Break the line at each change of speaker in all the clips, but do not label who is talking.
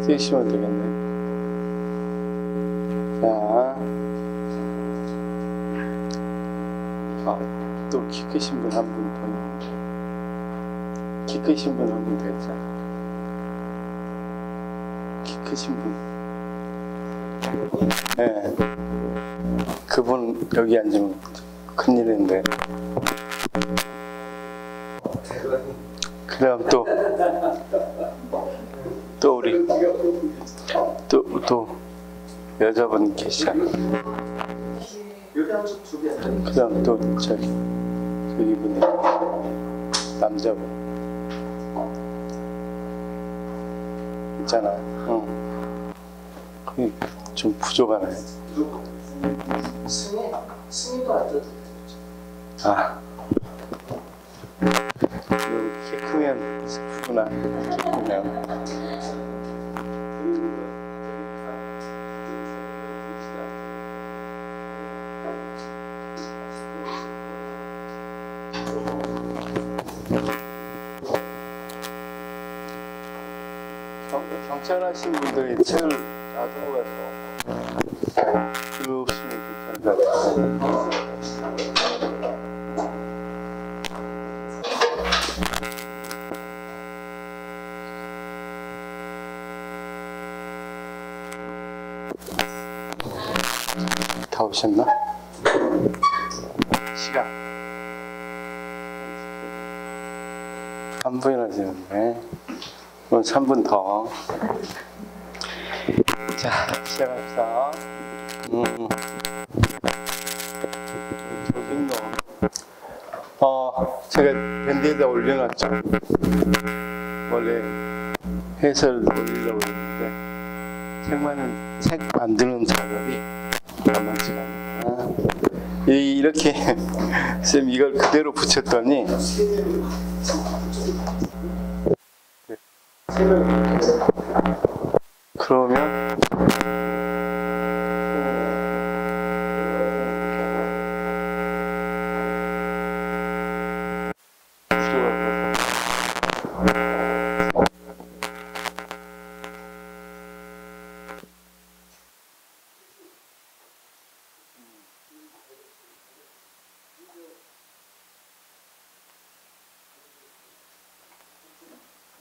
쓰시면 되겠네. 자, 또 키 크신 분 한 분 더 있는데, 키 크신 분 한 분 더 있잖아. 키 크신 분. 네. 그분 여기 앉으면 큰일인데. 그다음 또 우리 또 여자분 계시잖아. 그다음 또 저기 분이 남자분 있잖아. 그게 좀 부족하네.
승희도 안 떠도
키 크면 슬프구나. 키 크면. 경찰하신 분들이 책을 놔두고 가서 들어오시면 괜찮을 것 같아요. 다 오셨나? 시간 3분이나 지났네. 그럼 3분 더. 자, 시작합시다. 조직론. 제가 밴드에다 올려놨죠. 원래 해설 올리려고 했는데 책 만드는 작업이 만만치가 않아. 이렇게 쌤 이걸 그대로 붙였더니 그러면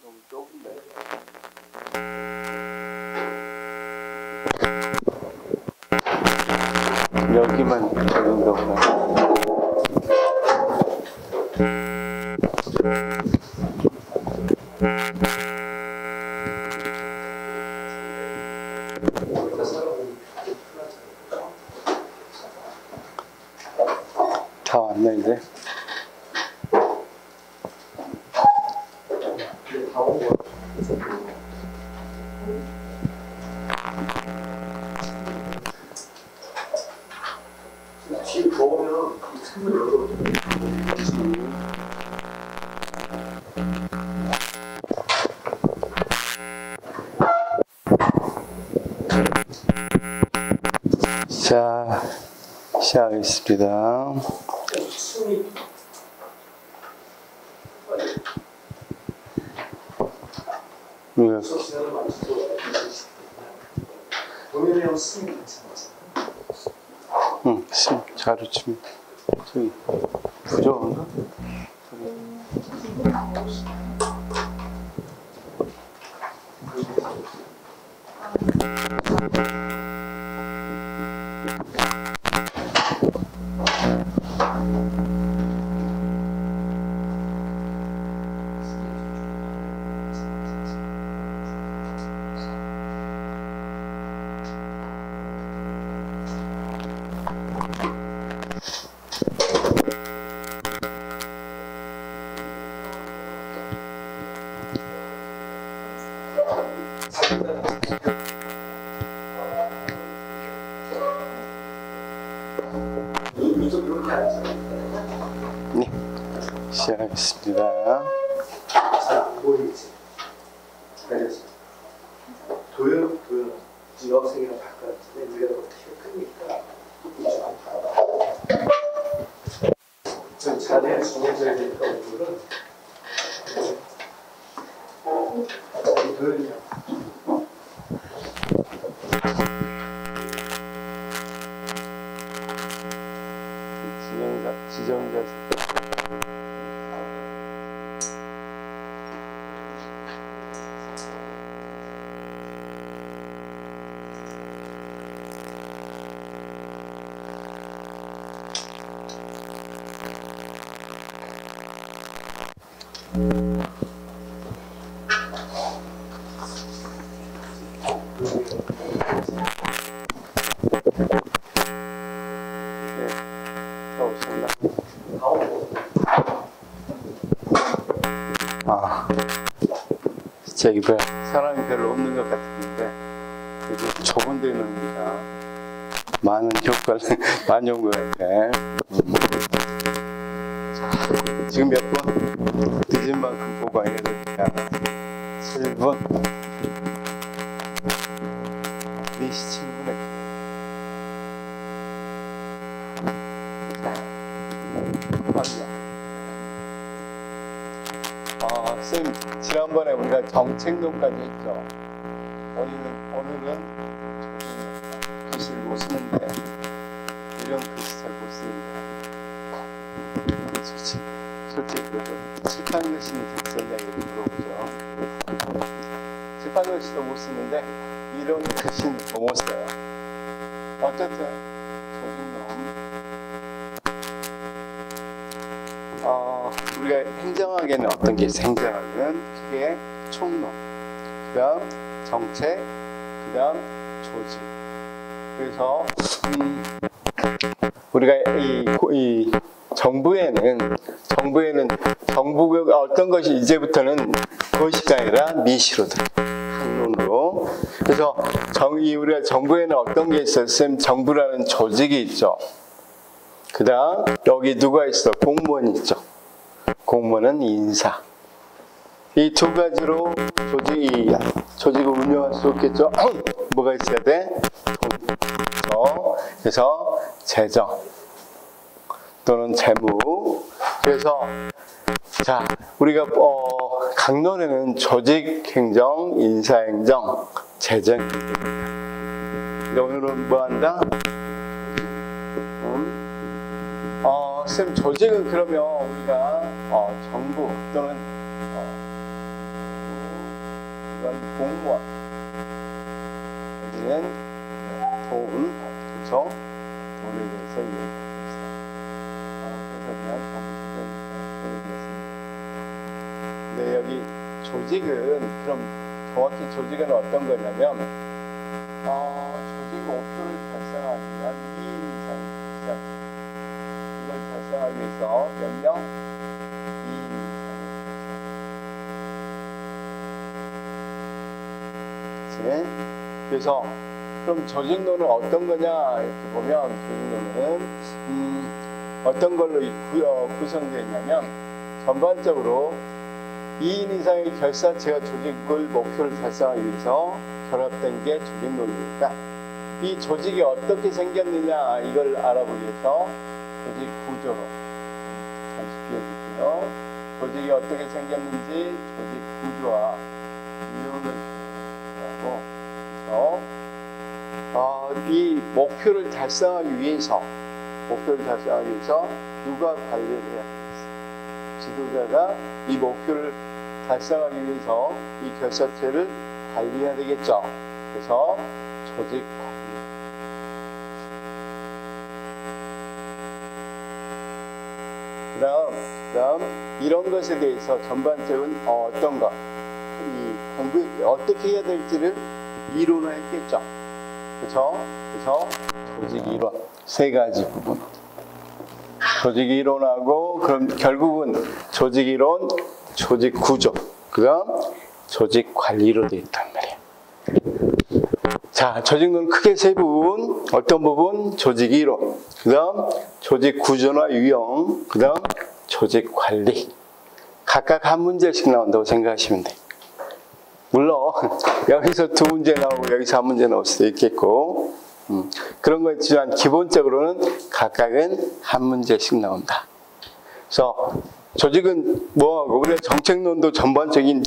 너무 좁은데. 여기만 되는 거구나. 다 왔네 이제. 자, 시작하겠습니다. 응, 자루치면 저기 부족한가? 네, 시작하겠습니다.
자, 보이지? 알겠어. 도연, 여학생이랑 바꿨는데 우리가 더 키가 크니까 좀 자리에 정해져야 되니까 오늘은 도현이야.
지정자 진짜 이거 사람이 별로 없는 것 같은데 그래도 좁은 데 놓으니까 많은 효과를 많이 온 것 같아. 자, 지금 몇 분? 늦은 만큼 보강해야 되니까 7분 4시 7분에 쌤, 지난번에 우리가 정책론까지 했죠. 오늘은 글씨를 못 쓰는데 이런 글씨 잘 못 쓰는데 솔직히 그래도 칠판 글씨는 잘 썼냐 이렇게 물어보죠. 칠판 글씨도 못 쓰는데 이런 글씨는 더 못 써요. 어쨌든 우리가 행정학에는 어떤 게 있어요? 행정학은 크게 총론, 그 다음 정책, 그 다음 조직. 그래서 우리가 이 정부에는 정부가 어떤 것이 이제부터는 도시가 아니라 미시로 들어요. 학론으로. 그래서 우리가 정부에는 어떤 게 있어요? 쌤, 정부라는 조직이 있죠. 그 다음 여기 누가 있어? 공무원이 있죠. 공무원은 인사. 이 두 가지로 조직을 운영할 수 없겠죠. 뭐가 있어야 돼? 돈. 그래서 재정 또는 재무. 그래서 자, 우리가 강론에는 조직행정, 인사행정, 재정행정입니다. 그러니까 오늘은 뭐 한다? 쌤, 조직은 그러면 우리가 정부 또는 이건 공무원, 여기는 돈, 그렇죠? 돈에 대해서 이야기했습니다. 그래서 그냥 돈에 대해서 근데 여기 조직은 그럼 정확히 조직은 어떤 거냐면 조직 목표를 달성하기 위한 이익 이상 달성하기 위해서 몇 명? 2인 이상. 그래서 그럼 조직론은 어떤 거냐 이렇게 보면 조직론은 어떤 걸로 구성되어 있냐면 전반적으로 2인 이상의 결사체가 조직을 목표를 달성하기 위해서 결합된 게 조직론이니까 이 조직이 어떻게 생겼느냐 이걸 알아보기 위해서 조직 구조로 잠시 비워줄게요. 조직이 어떻게 생겼는지 조직 구조와 이론을 하고 이 목표를 달성하기 위해서 누가 관리를 해야 되겠어요? 지도자가 이 목표를 달성하기 위해서 이 결사체를 관리해야 되겠죠. 그래서 조직 관리. 그다음 이런 것에 대해서 전반적인 어떤 것, 이 공부 어떻게 해야 될지를 이론화했겠죠. 그렇죠? 그래서 조직 이론 세 가지 부분. 조직 이론하고 그럼 결국은 조직 이론, 조직 구조, 그다음 조직 관리로 되어 있단 말이에요. 자, 조직론 크게 세 부분. 어떤 부분? 조직 이론. 그다음 조직 구조나 유형. 그다음 조직 관리. 각각 한 문제씩 나온다고 생각하시면 돼요. 물론 여기서 두 문제 나오고 여기서 한 문제 나올 수도 있겠고 그런 거 있지만 기본적으로는 각각은 한 문제씩 나온다. 그래서 조직은 뭐하고 우리가 정책론도 전반적인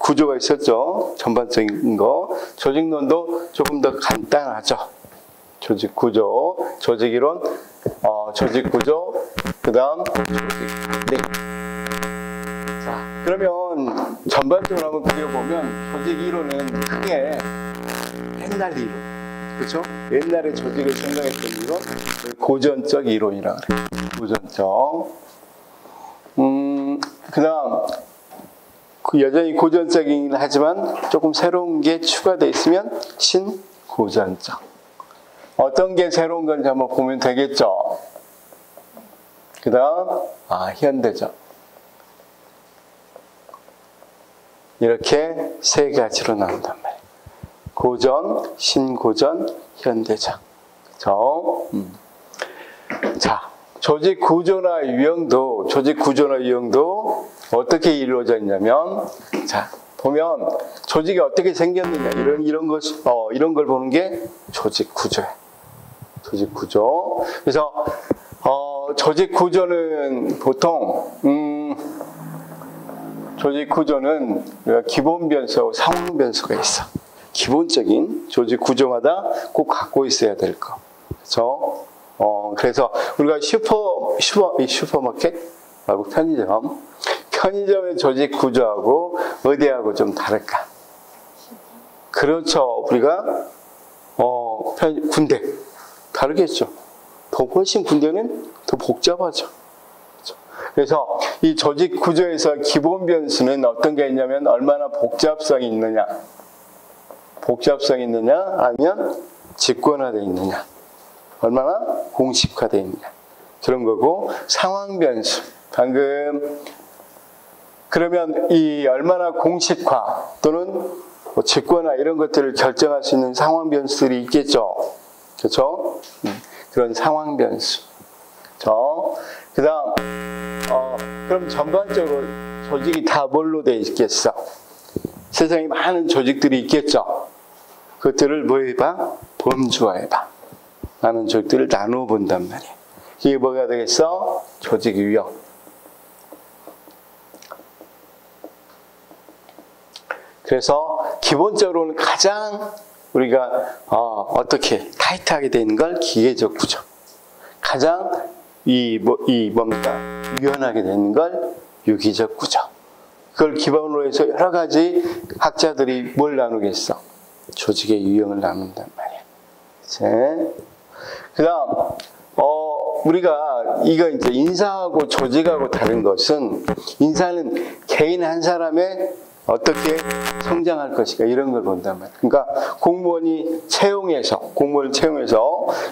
구조가 있었죠. 전반적인 거. 조직론도 조금 더 간단하죠. 조직 구조, 조직 이론, 조직 구조, 그 다음 조직 네. 자, 그러면 전반적으로 한번 그려보면 조직 이론은 크게 옛날 이론, 그렇죠? 옛날에 조직을 생각했던 이론, 고전적 이론이라 그래요. 고전적. 그 다음 여전히 고전적이긴 하지만 조금 새로운 게 추가되어 있으면 신고전적. 어떤 게 새로운 건지 한번 보면 되겠죠. 그 다음 현대적. 이렇게 세 가지로 나온단 말이에요. 고전, 신고전, 현대적. 그렇죠? 자, 조직 구조나 유형도 어떻게 이루어져 있냐면, 자, 보면 조직이 어떻게 생겼느냐 이런 걸 보는 게 조직 구조예요. 조직 구조. 그래서 조직 구조는 보통 조직 구조는 기본 변수, 상황 변수가 있어. 기본적인 조직 구조마다 꼭 갖고 있어야 될 거. 그렇죠? 그래서 우리가 슈퍼마켓 말고 편의점의 조직 구조하고 어디하고 좀 다를까? 그렇죠. 우리가 군대 다르겠죠. 더 훨씬 군대는 더 복잡하죠. 그렇죠? 그래서 이 조직 구조에서 기본 변수는 어떤 게 있냐면 얼마나 복잡성이 있느냐, 아니면 직권화되어 있느냐, 얼마나 공식화되어 있느냐, 그런 거고, 상황 변수 방금 그러면 이 얼마나 공식화 또는 직권화 이런 것들을 결정할 수 있는 상황 변수들이 있겠죠. 그렇죠? 그런 상황 변수. 그렇죠? 그다음 그럼 전반적으로 조직이 다 뭘로 돼 있겠어? 세상에 많은 조직들이 있겠죠. 그것들을 뭐 해봐? 범주화해봐. 많은 조직들을 나누어 본단 말이야. 이게 뭐가 되겠어? 조직 유형. 그래서 기본적으로는 가장 우리가 어떻게 타이트하게 되는 걸 기계적 구조. 가장 유연하게 되는 걸 유기적 구조. 그걸 기반으로 해서 여러 가지 학자들이 뭘 나누겠어? 조직의 유형을 나눈단 말이야. 그 다음, 우리가 이거 이제 인사하고 조직하고 다른 것은, 인사는 개인 한 사람의 어떻게 성장할 것인가 이런 걸 본단 말이야. 그러니까 공무원을 채용해서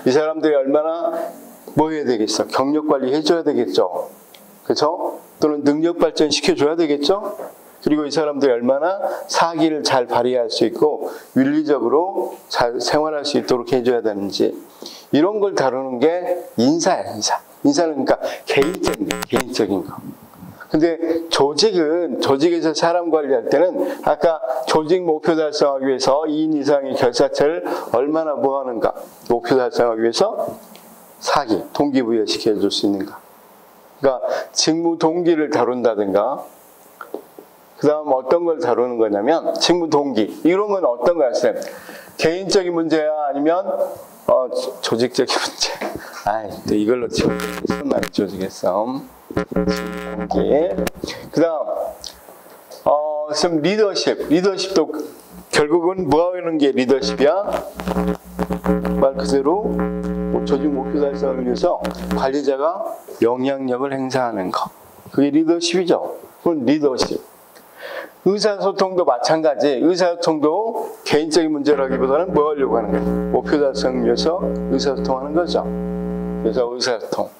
이 사람들이 얼마나 뭐 해야 되겠어? 경력 관리 해줘야 되겠죠. 그렇죠? 또는 능력 발전 시켜줘야 되겠죠. 그리고 이 사람들이 얼마나 사기를 잘 발휘할 수 있고 윤리적으로 잘 생활할 수 있도록 해줘야 되는지, 이런 걸 다루는 게 인사야. 인사는 그러니까 개인적인 거. 근데 조직에서 사람 관리할 때는 아까 조직 목표 달성하기 위해서 2인 이상의 결사체를 얼마나 뭐 하는가, 목표 달성하기 위해서 사기, 동기부여 시켜줄 수 있는가. 그러니까 직무 동기를 다룬다든가, 그 다음 어떤 걸 다루는 거냐면 직무 동기, 이런 건 어떤 거야, 쌤? 개인적인 문제야? 아니면 조직적인 문제? 또 이걸로 지금 손 많이 조직했어. 동기. 그 다음 쌤 리더십도 결국은 뭐 하는 게 리더십이야? 말 그대로 조직 목표 달성을 위해서 관리자가 영향력을 행사하는 거, 그게 리더십이죠. 그건 리더십. 의사소통도 마찬가지. 의사소통도 개인적인 문제라기보다는 뭐 하려고 하는 거예요? 목표 달성을 위해서 의사소통하는 거죠. 그래서 의사소통.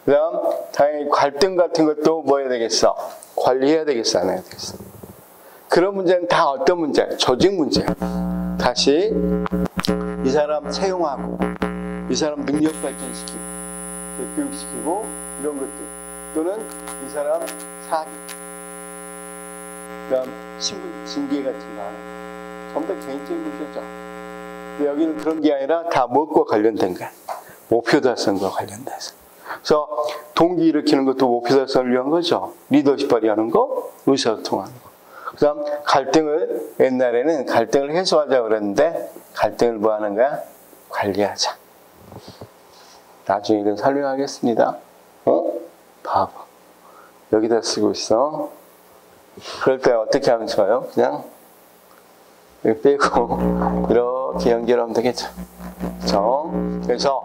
그 다음 당연히 갈등 같은 것도 뭐 해야 되겠어? 관리해야 되겠어, 안 해야 되겠어? 그런 문제는 다 어떤 문제? 조직 문제야. 다시 이 사람 채용하고, 이 사람 능력 발전시키고, 교육시키고, 이런 것들. 또는 이 사람 사기, 그 다음 신분 징계 같은 거 하는 거. 전부 다 개인적인 문제죠. 근데 여기는 그런 게 아니라 다 무엇과 관련된 거야? 목표 달성과 관련돼서. 그래서 동기 일으키는 것도 목표 달성을 위한 거죠. 리더십 발휘하는 거, 의사소통하는 거. 그다음 갈등을 옛날에는 갈등을 해소하자 그랬는데 갈등을 뭐 하는 거야? 관리하자. 나중에 이건 설명하겠습니다. 바보. 여기다 쓰고 있어. 그럴 때 어떻게 하면 좋아요? 그냥 여기 빼고 이렇게 연결하면 되겠죠. 그래서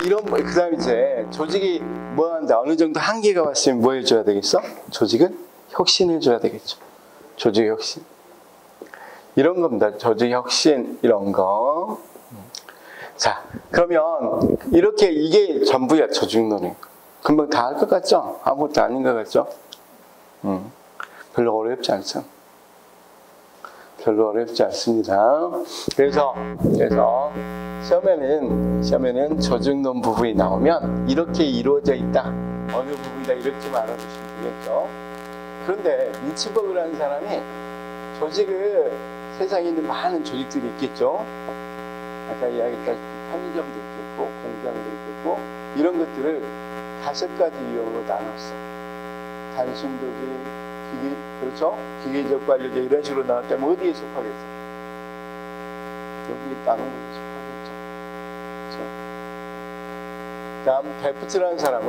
이런 그다음 이제 조직이 뭐 한다 어느 정도 한계가 왔으면 뭐 해줘야 되겠어? 조직은 혁신해줘야 되겠죠. 조직 혁신 이런 겁니다. 조직 혁신 이런 거. 자, 그러면 이렇게 이게 전부야 조직론이. 금방 다 할 것 같죠? 아무것도 아닌 것 같죠? 별로 어렵지 않죠? 별로 어렵지 않습니다. 그래서 시험에는 조직론 부분이 나오면 이렇게 이루어져 있다. 어느 부분이다 이렇게만 알아두시면 되겠죠. 그런데 민치법을 하는 사람이 조직을 세상에 있는 많은 조직들이 있겠죠. 아까 이야기했다시피 편의점도 있겠고 공장도 있겠고 이런 것들을 5가지 유형으로 나눴어. 단순 조직, 그렇죠? 기계적 관리자 이런 식으로 나왔다면 어디에 속하겠어? 여기에 나누는 게 속하겠죠. 그렇죠? 다음 데프트라는 사람은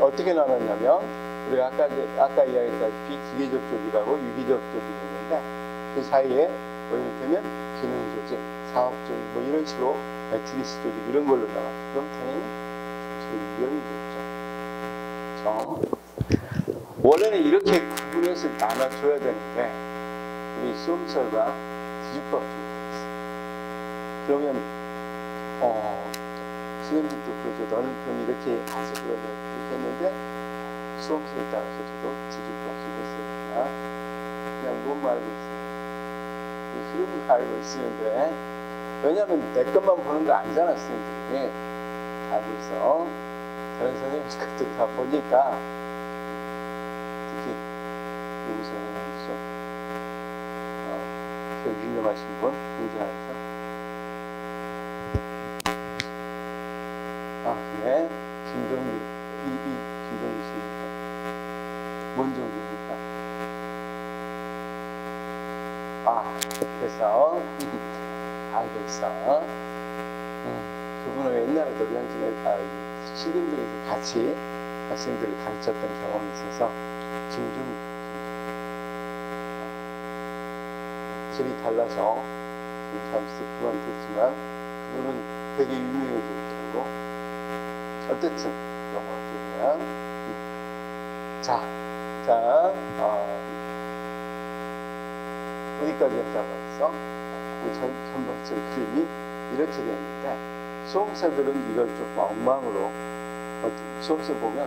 어떻게 나눴냐면 우리가 아까 이야기했다시피 기계적 조직하고 유기적 조직이 있는데 그 사이에 뭐 이를테면 기능 조직, 사업 조직 뭐 이런 식으로 매트리스 조직 이런 걸로 나왔어. 그럼 당연히 조직이 유형이겠죠. 원래는 이렇게 구분해서 나눠줘야 되는데 우리 수험설과 뒤집어 줬어. 그러면 선생님도 그러죠. 너는 그럼 이렇게 하지 그러면 이렇게 했는데 수험설에 따라서 저도 뒤집어 주겠어요. 그냥 뭔 알고 있어요. 흐름을 알고 있으면 돼. 왜냐하면 내 것만 보는 거 아니잖아. 선생님들이 다 알고 있어. 다른 선생님 것도 다 보니까 누구 선생님이시죠? 그 유명하신 분 공개하죠. 네, 김동률 김동률 씨입니다. 뭔 종류입니까? 그래서 알고 있어. 그분은 옛날에 노량진에 신림동에서 같이 학생들을 가르쳤던 경험이 있어서 김종률 길이 달라서 잠시 그만뒀지만 그분은 되게 유명해졌고 어쨌든 영어학교냐. 어디까지 했다고 했어? 전반적 그림이 이렇게 되는데 수험생들은 이걸 조금 엉망으로 수험생 보면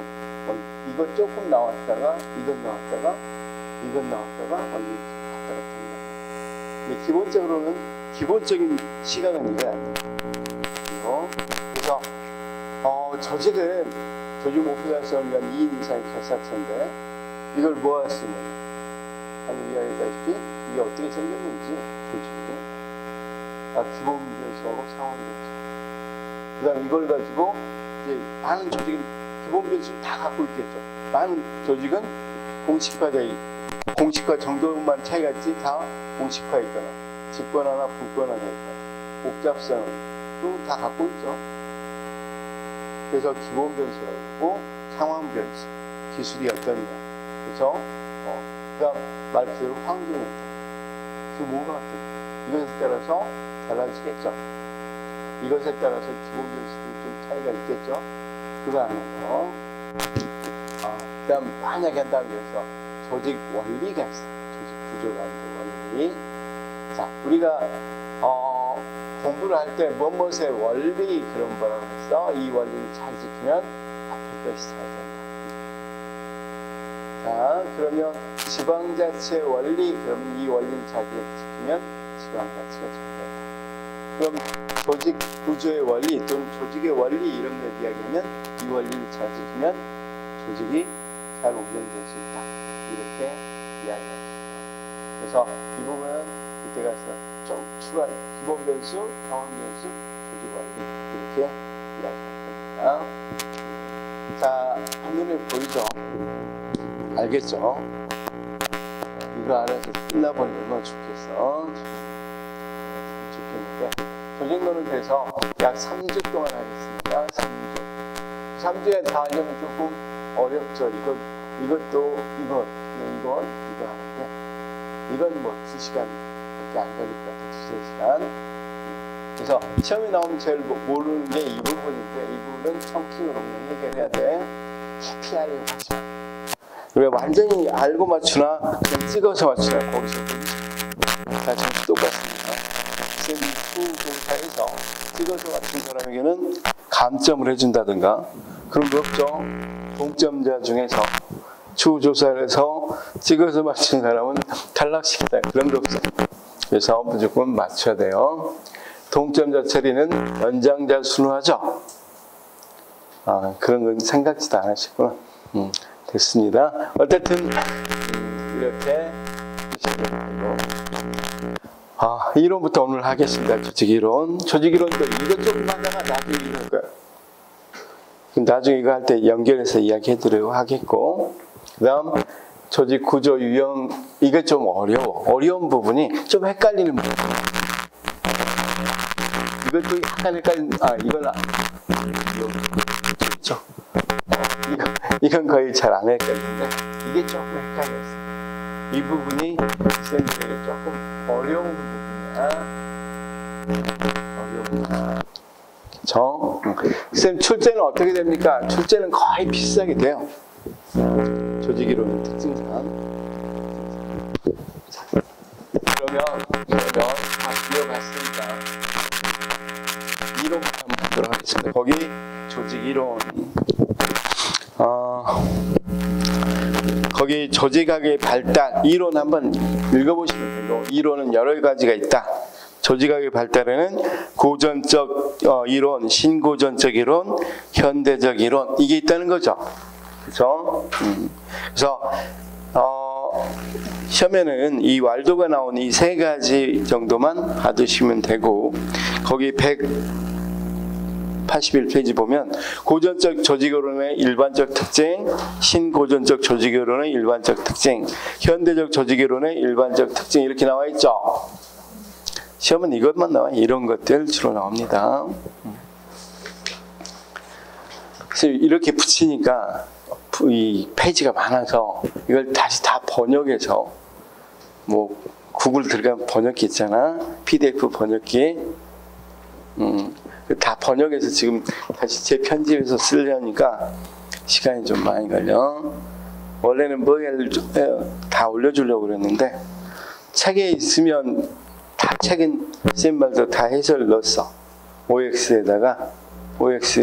이거 조금 나왔다가 이건 나왔다가 이건 나왔다가 완전히 왔다 갔다 합니다. 근데 기본적으로는 기본적인 시각은 이거야. 그래서 조직은 조직 목표가 수험관 2인 이상의 결사체인데 이걸 뭐 할 수 있느냐. 방금 이야기했다시피 이게 어떻게 생겼는지 조직이 기본 변수하고 상황 변수. 그 다음 이걸 가지고 이제 많은 조직은 기본 변수를 다 갖고 있겠죠. 많은 조직은 공식화 정도만 차이가 있지 다 공식화 있거나 직권화나 분권화가 있거나 복잡성도 다 갖고 있죠. 그래서 기본 변수가 있고 상황 변수, 기술이 어떠냐. 그래서 그 다음 말 그대로 환경이 있다. 그 뭐가 어떠냐. 이것에 따라서 달라지겠죠. 이것에 따라서 기본 변수도 좀 차이가 있겠죠. 그거 아는 거. 그 다음 만약에 한다고 해서 조직 원리가 있어. 조직 구조가 있는 원리. 자, 우리가 공부를 할 때 무엇의 원리 그런 거라고 했어. 이 원리를 잘 지키면 앞에 것이 잘 된다. 자, 그러면 지방자치의 원리, 그러면 이 원리를 잘 지키면 지방자치가 잘 된다. 그럼 조직 구조의 원리 또는 조직의 원리 이런 걸 이야기하면 이 원리를 잘 지키면 조직이 잘 운영될 수 있다. 이렇게 이야기합니다. 그래서 이 부분은 이때 가서 좀 추가 기본 변수, 상황 변수, 조직 원리 이렇게 이야기할 겁니다. 자, 한눈에 보이죠? 알겠죠? 이거 알아서 끝나버리면 좋겠어. 좋겠는데 조직론은 돼서 약 3주 동안 하겠습니다. 3주. 3주에 다 하려면 조금 어렵죠. 이것도 이거 하는데 이건 뭐 2시간밖에 안 걸릴 것 같아요. 2-3시간. 그래서 시험에 나오면 제일 모르는 게 이 부분인데 이 부분은 청킹으로 그냥 해결해야 돼. 해피하려고 하지 마. 왜 완전히 알고 맞추나 그냥 찍어서 맞추나 거기서 다 점수 똑같습니다. 쌤 투조사에서 찍어서 맞춘 사람에게는 감점을 해준다든가 그런 거 없죠. 동점자 중에서 추조사를 해서 찍어서 맞춘 사람은 탈락시키다 그런 거 없어요. 그래서 무조건 맞춰야 돼요. 동점자 처리는 연장자 순화죠. 아, 그런 건 생각지도 안 하셨구나. 됐습니다. 어쨌든 이렇게 이론부터 오늘 하겠습니다. 조직이론. 조직이론도 이것저것 하다가 나중에 이거 할 거예요. 나중에 이거 할 때 연결해서 이야기해드리려고 하겠고, 그 다음 조직 구조 유형, 이게 좀 어려운 부분이 좀 헷갈리는 부분. 이것도 약간 헷갈리는, 이건 그렇죠. 이건 거의 잘 안 헷갈리는데 이게 조금 헷갈렸어요. 이 부분이 쌤들에게 조금 어려운 부분이야. 그렇죠? 쌤 출제는 어떻게 됩니까? 출제는 거의 비슷하게 돼요. 조직이론의 특징상. 그러면 다 기억했으니까 이론부터 한번 보도록 하겠습니다. 거기 조직이론. 거기 조직학의 발달 이론 한번 읽어보시면 되고, 이론은 여러 가지가 있다. 조직학의 발달에는 고전적 이론, 신고전적 이론, 현대적 이론 이게 있다는 거죠. 그렇죠? 그래서 시험에는 이 왈도가 나온 이 세 가지 정도만 받으시면 되고, 거기 181페이지 보면 고전적 조직이론의 일반적 특징, 신고전적 조직이론의 일반적 특징, 현대적 조직이론의 일반적 특징 이렇게 나와 있죠. 시험은 이것만 나와요. 이런 것들 주로 나옵니다. 그래서 이렇게 붙이니까 이 페이지가 많아서 이걸 다시 다 번역해서 뭐 구글 들어가면 번역기 있잖아. PDF 번역기. 다 번역해서 지금 다시 재편집해서 쓰려니까 시간이 좀 많이 걸려. 원래는 다 올려주려고 그랬는데 책에 있으면 다 책은 쌤 말도 다 해설 넣었어. OX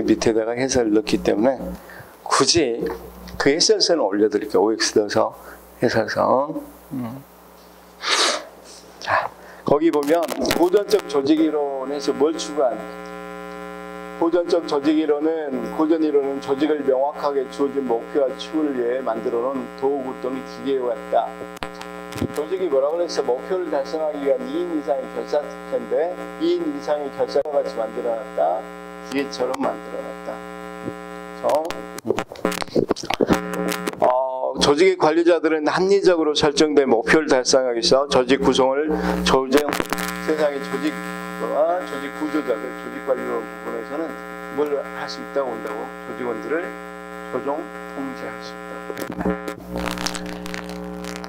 밑에다가 해설 넣기 때문에 굳이 그 해설서는 올려드릴게요. OX 넣어서 해설서. 자, 거기 보면 고전적 조직이론에서 뭘 추구하는가? 고전적 조직이론은, 고전이론은 조직을 명확하게 주어진 목표와 추구를 위해 만들어놓은 도구 또는 기계와 같다. 조직이 뭐라고 그랬어? 목표를 달성하기 위한 2인 이상의 결사체인데 2인 이상의 결사와 같이 만들어놨다. 기계처럼 만들어놨다. 조직의 관리자들은 합리적으로 설정된 목표를 달성하기 위해서 조직 구성을 세상의 조직과 조직 구조자들, 조직 관리론 부분에서는 뭘 할 수 있다고 본다고? 조직원들을 조종, 통제할 수 있다.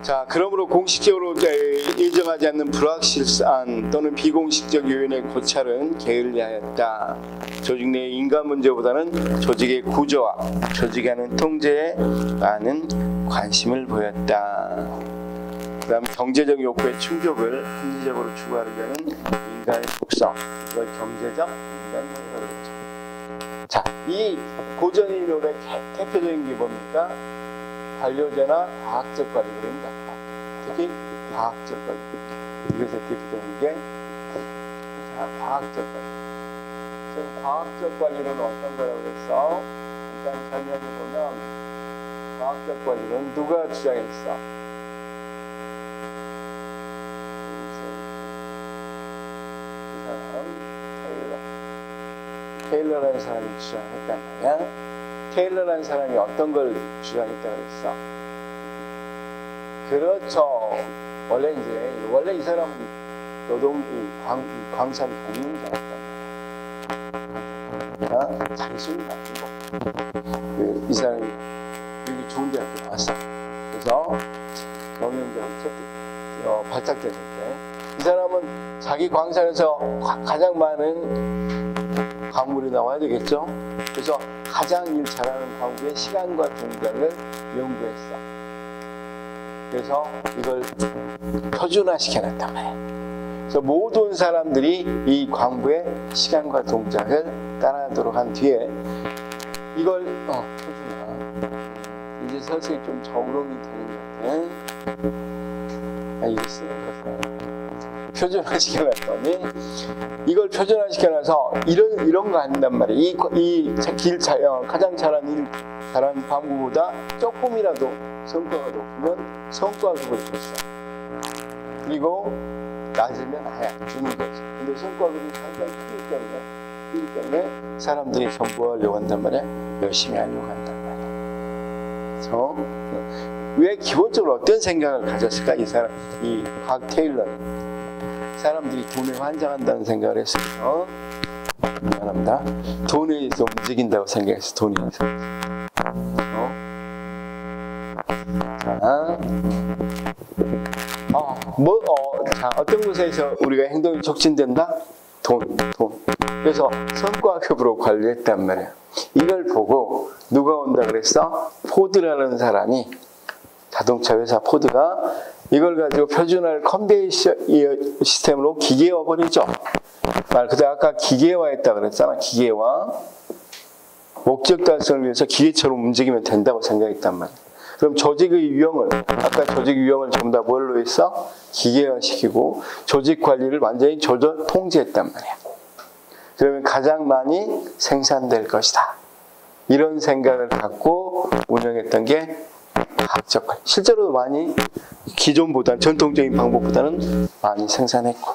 자, 그러므로 공식적으로 일정하지 않는 불확실한 또는 비공식적 요인의 고찰은 게을리하였다. 조직 내의 인간 문제보다는 조직의 구조와 조직에 하는 통제에 많은 관심을 보였다. 그 다음 경제적 욕구의 충족을 합리적으로 추구하려는 인간의 속성, 이걸 경제적 인간론이라고 그러죠. 자, 이 고전이론의 대표적인 게 뭡니까? 관료제나 과학적 관리입니다. 특히 과학적 관리. 이것에 대표되는 게 과학적 관리. 지금 과학적 관리는 어떤 거라고 그랬어? 일단 설명해 보면 과학적 관리는 누가 주장했어? 테일러라는 사람이 주장했단 말이야. 테일러라는 사람이 어떤 걸 주장했다고 했어? 그렇죠. 원래 이 사람은 광산 경영자였단 자신이 가지고 이 사람이 여기 좋은 대학교 나왔어. 그래서 경영자로 발탁됐는데 이 사람은 자기 광산에서 가장 많은 광물이 나와야 되겠죠. 그래서 가장 일 잘하는 광부의 시간과 동작을 연구했어. 그래서 이걸 표준화시켜놨단 말이야. 그래서 모든 사람들이 이 광부의 시간과 동작을 따라하도록 한 뒤에 이걸 표준화. 이제 서서히 좀 적응이 되는 건데 이거 쓰는 거죠. 표준화시켜놨더니 이걸 표준화시켜놔서 이런 거 한단 말이야. 가장 잘하는 광부보다 조금이라도 성과가 높으면 성과급을 줬어. 그리고 낮으면 아예 안 주는 거지. 근데 성과급이 상당히 크기 때문에 사람들이 전부하려고 한단 말이야. 열심히 하려고 한단 말이야. 그래서 왜 기본적으로 어떤 생각을 가졌을까? 이 곽 테일러는 사람들이 돈에 환장한다는 생각을 했어요. 미안합니다. 돈에 의해서 움직인다고 생각해서 돈에 의해서. 자, 어떤 곳에서 우리가 행동이 촉진된다? 돈. 그래서 성과급으로 관리했단 말이야. 이걸 보고 누가 온다 그랬어? 포드라는 사람이, 자동차 회사 포드가 이걸 가지고 표준화를 컨베이어 시스템으로 기계화 버리죠. 말 그대로 아까 기계화했다 그랬잖아. 기계화. 목적 달성을 위해서 기계처럼 움직이면 된다고 생각했단 말이야. 그럼 조직의 유형을, 아까 조직 유형을 전부 다 뭘로 했어? 기계화시키고 조직 관리를 완전히 조절 통제했단 말이야. 그러면 가장 많이 생산될 것이다. 이런 생각을 갖고 운영했던 게 과학적 관리. 실제로 많이 기존보다는, 전통적인 방법보다는 많이 생산했고.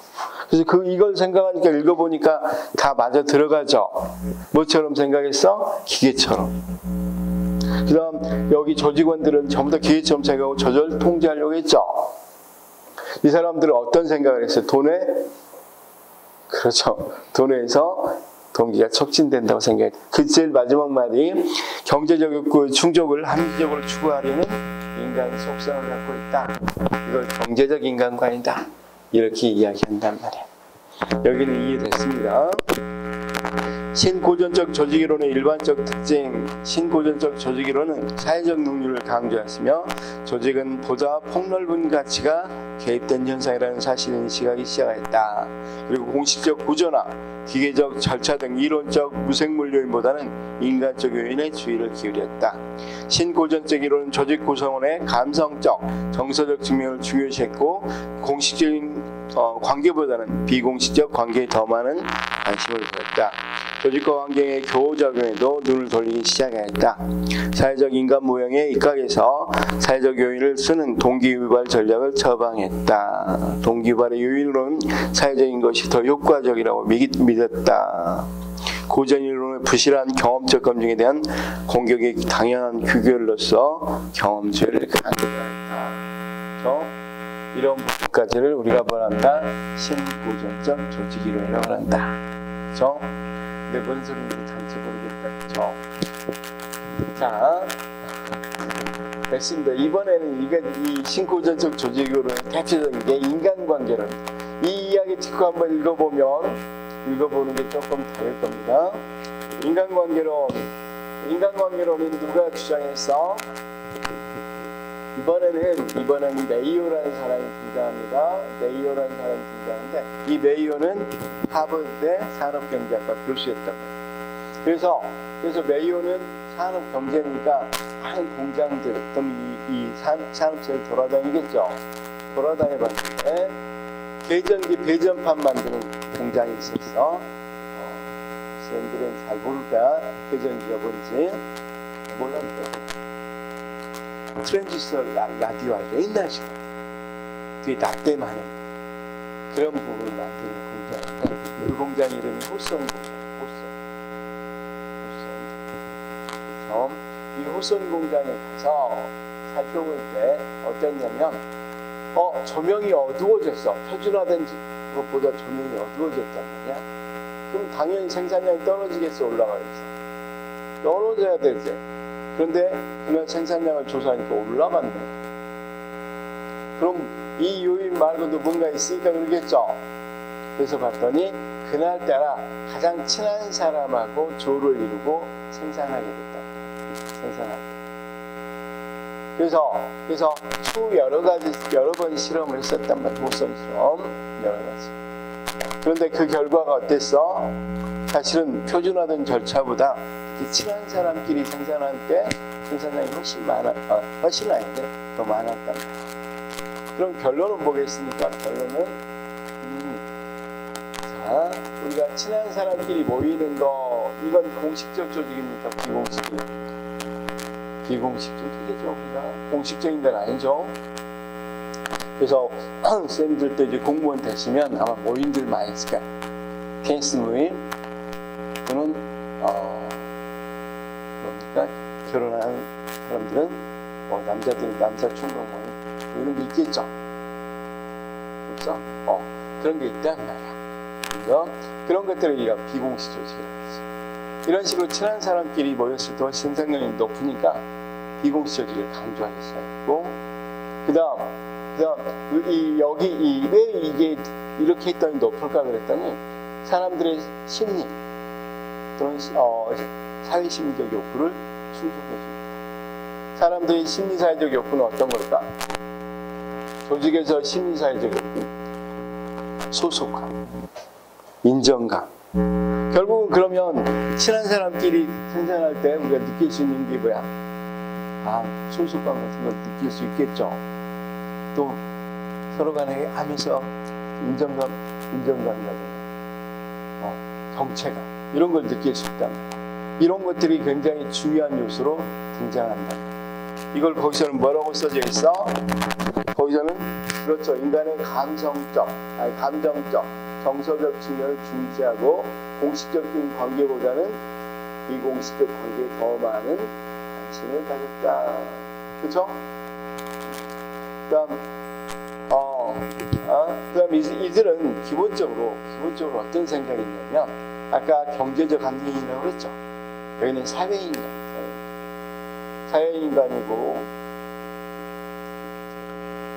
그래서 이걸 생각하니까 읽어보니까 다 맞아 들어가죠. 뭐처럼 생각했어? 기계처럼. 그 다음 여기 조직원들은 전부 다 기계처럼 생각하고 조절 통제하려고 했죠. 이 사람들은 어떤 생각을 했어요? 돈에? 그렇죠. 돈에서 동기가 촉진된다고 생각해요. 그 제일 마지막 말이 경제적 욕구의 충족을 합리적으로 추구하려는 인간의 속성을 갖고 있다. 이걸 경제적 인간관이다. 이렇게 이야기한단 말이에요. 여기는 이해됐습니다. 신고전적 조직이론의 일반적 특징. 신고전적 조직이론은 사회적 능률을 강조했으며 조직은 보다 폭넓은 가치가 개입된 현상이라는 사실을 인식하기 시작했다. 그리고 공식적 구조나 기계적 절차 등 이론적 무생물 요인보다는 인간적 요인에 주의를 기울였다. 신고전적 이론은 조직 구성원의 감성적, 정서적 측면을 중요시했고 공식적인 관계보다는 비공식적 관계에 더 많은 관심을 보였다. 조직과 환경의 교호작용에도 눈을 돌리기 시작했다. 사회적 인간 모형에 입각해서 사회적 요인을 쓰는 동기유발 전략을 처방했다. 동기유발의 요인으로는 사회적인 것이 더 효과적이라고 믿었다. 고전이론의 부실한 경험적 검증에 대한 공격이 당연한 규결로서 경험주의를 강조했다. 이런 부분까지를 우리가 뭐란다? 신고전적 조직이론이라고 한다. 그렇죠? 근데 뭔 소리인지 잘지 모르겠다. 그렇죠? 자, 됐습니다. 이번에는 이 신고전적 조직이론의 대표적인 게 인간관계론. 이 이야기 듣고 한번 읽어보는 게 조금 다를 겁니다. 인간관계론은 누가 주장했어? 이번에는 메이오라는 사람이 등장합니다. 메이오라는 사람이 등장하는데 이 메이오는 하버드대 산업경제학과 교수였던 거예요. 그래서 메이오는 산업경제니까 많은 공장들 또는 이 산업체를 돌아다니겠죠. 돌아다녀봤는데 배전기 배전판 만드는 공장이 있었어. 사람들은 잘 모를까? 배전기가 뭔지 몰랐어요. 트랜지스터 라디오 할 때 옛날 시간 뒤에 납땜하는 그런 부분을 만드는 공장인데 그 공장 이름이 호선 공장. 그래서 이 호선 공장에 가서 살펴볼 때 어땠냐면 조명이 어두워졌어. 표준화된 것보다 조명이 어두워졌단 말이야. 그럼 당연히 생산량이 떨어지겠어, 올라가겠어? 떨어져야 되지. 그런데 그날 생산량을 조사하니까 올라갔네. 그럼 이 요인 말고도 뭔가 있으니까 그러겠죠. 그래서 봤더니 그날따라 가장 친한 사람하고 조를 이루고 생산하게 됐다. 생산하게. 그래서 추후 여러 번 실험을 했었단 말이야. 모성 실험 여러 가지. 그런데 그 결과가 어땠어? 사실은 표준화된 절차보다 이렇게 친한 사람끼리 생산할 때 생산량이 훨씬 아닌데 더 많았단 말이야. 그럼 결론은 뭐겠습니까? 결론은 자, 우리가 친한 사람끼리 모이는 거 이건 공식적 조직입니까? 비공식적? 비공식적 조직이죠. 우리가 공식적인 건 아니죠. 그래서 쌤들 때 이제 공무원 되시면 아마 모임들 많이 있을 거야. 테니스 모임 또는 뭡니까? 결혼하는 사람들은 남자들은 남자 총각 모임 이런 게 있겠죠. 그렇죠? 그런 게 있단 말이야. 그래서 그런 것들을 우리가 비공식 조직이라고 하지. 이런 식으로 친한 사람끼리 모였을 때 생산량이 높으니까 비공식 조직을 강조하기 시작했고, 그다음 왜 이게 이렇게 했더니 높을까 그랬더니 사람들의 심리 또는 사회심리적 욕구를 충족해줍니다. 사람들의 심리사회적 욕구는 어떤 걸까? 조직에서 심리사회적 욕구, 소속감, 인정감. 결국은 그러면 친한 사람끼리 생산할 때 우리가 느낄 수 있는 게 뭐야? 소속감 같은 걸 느낄 수 있겠죠. 또 서로 간에 하면서 인정감이라든가 정체감 이런 걸 느낄 수 있다. 이런 것들이 굉장히 중요한 요소로 등장한다. 이걸 거기서는 뭐라고 써져 있어? 거기서는 그렇죠. 인간의 감정적, 정서적 측면을 중시하고 공식적인 관계보다는 비공식적 관계에 더 많은 관심을 가졌다. 그렇죠? 그다음 이들은 기본적으로 어떤 생각이 있냐면 아까 경제적 감정이라고 그랬죠. 여기는 사회인간이고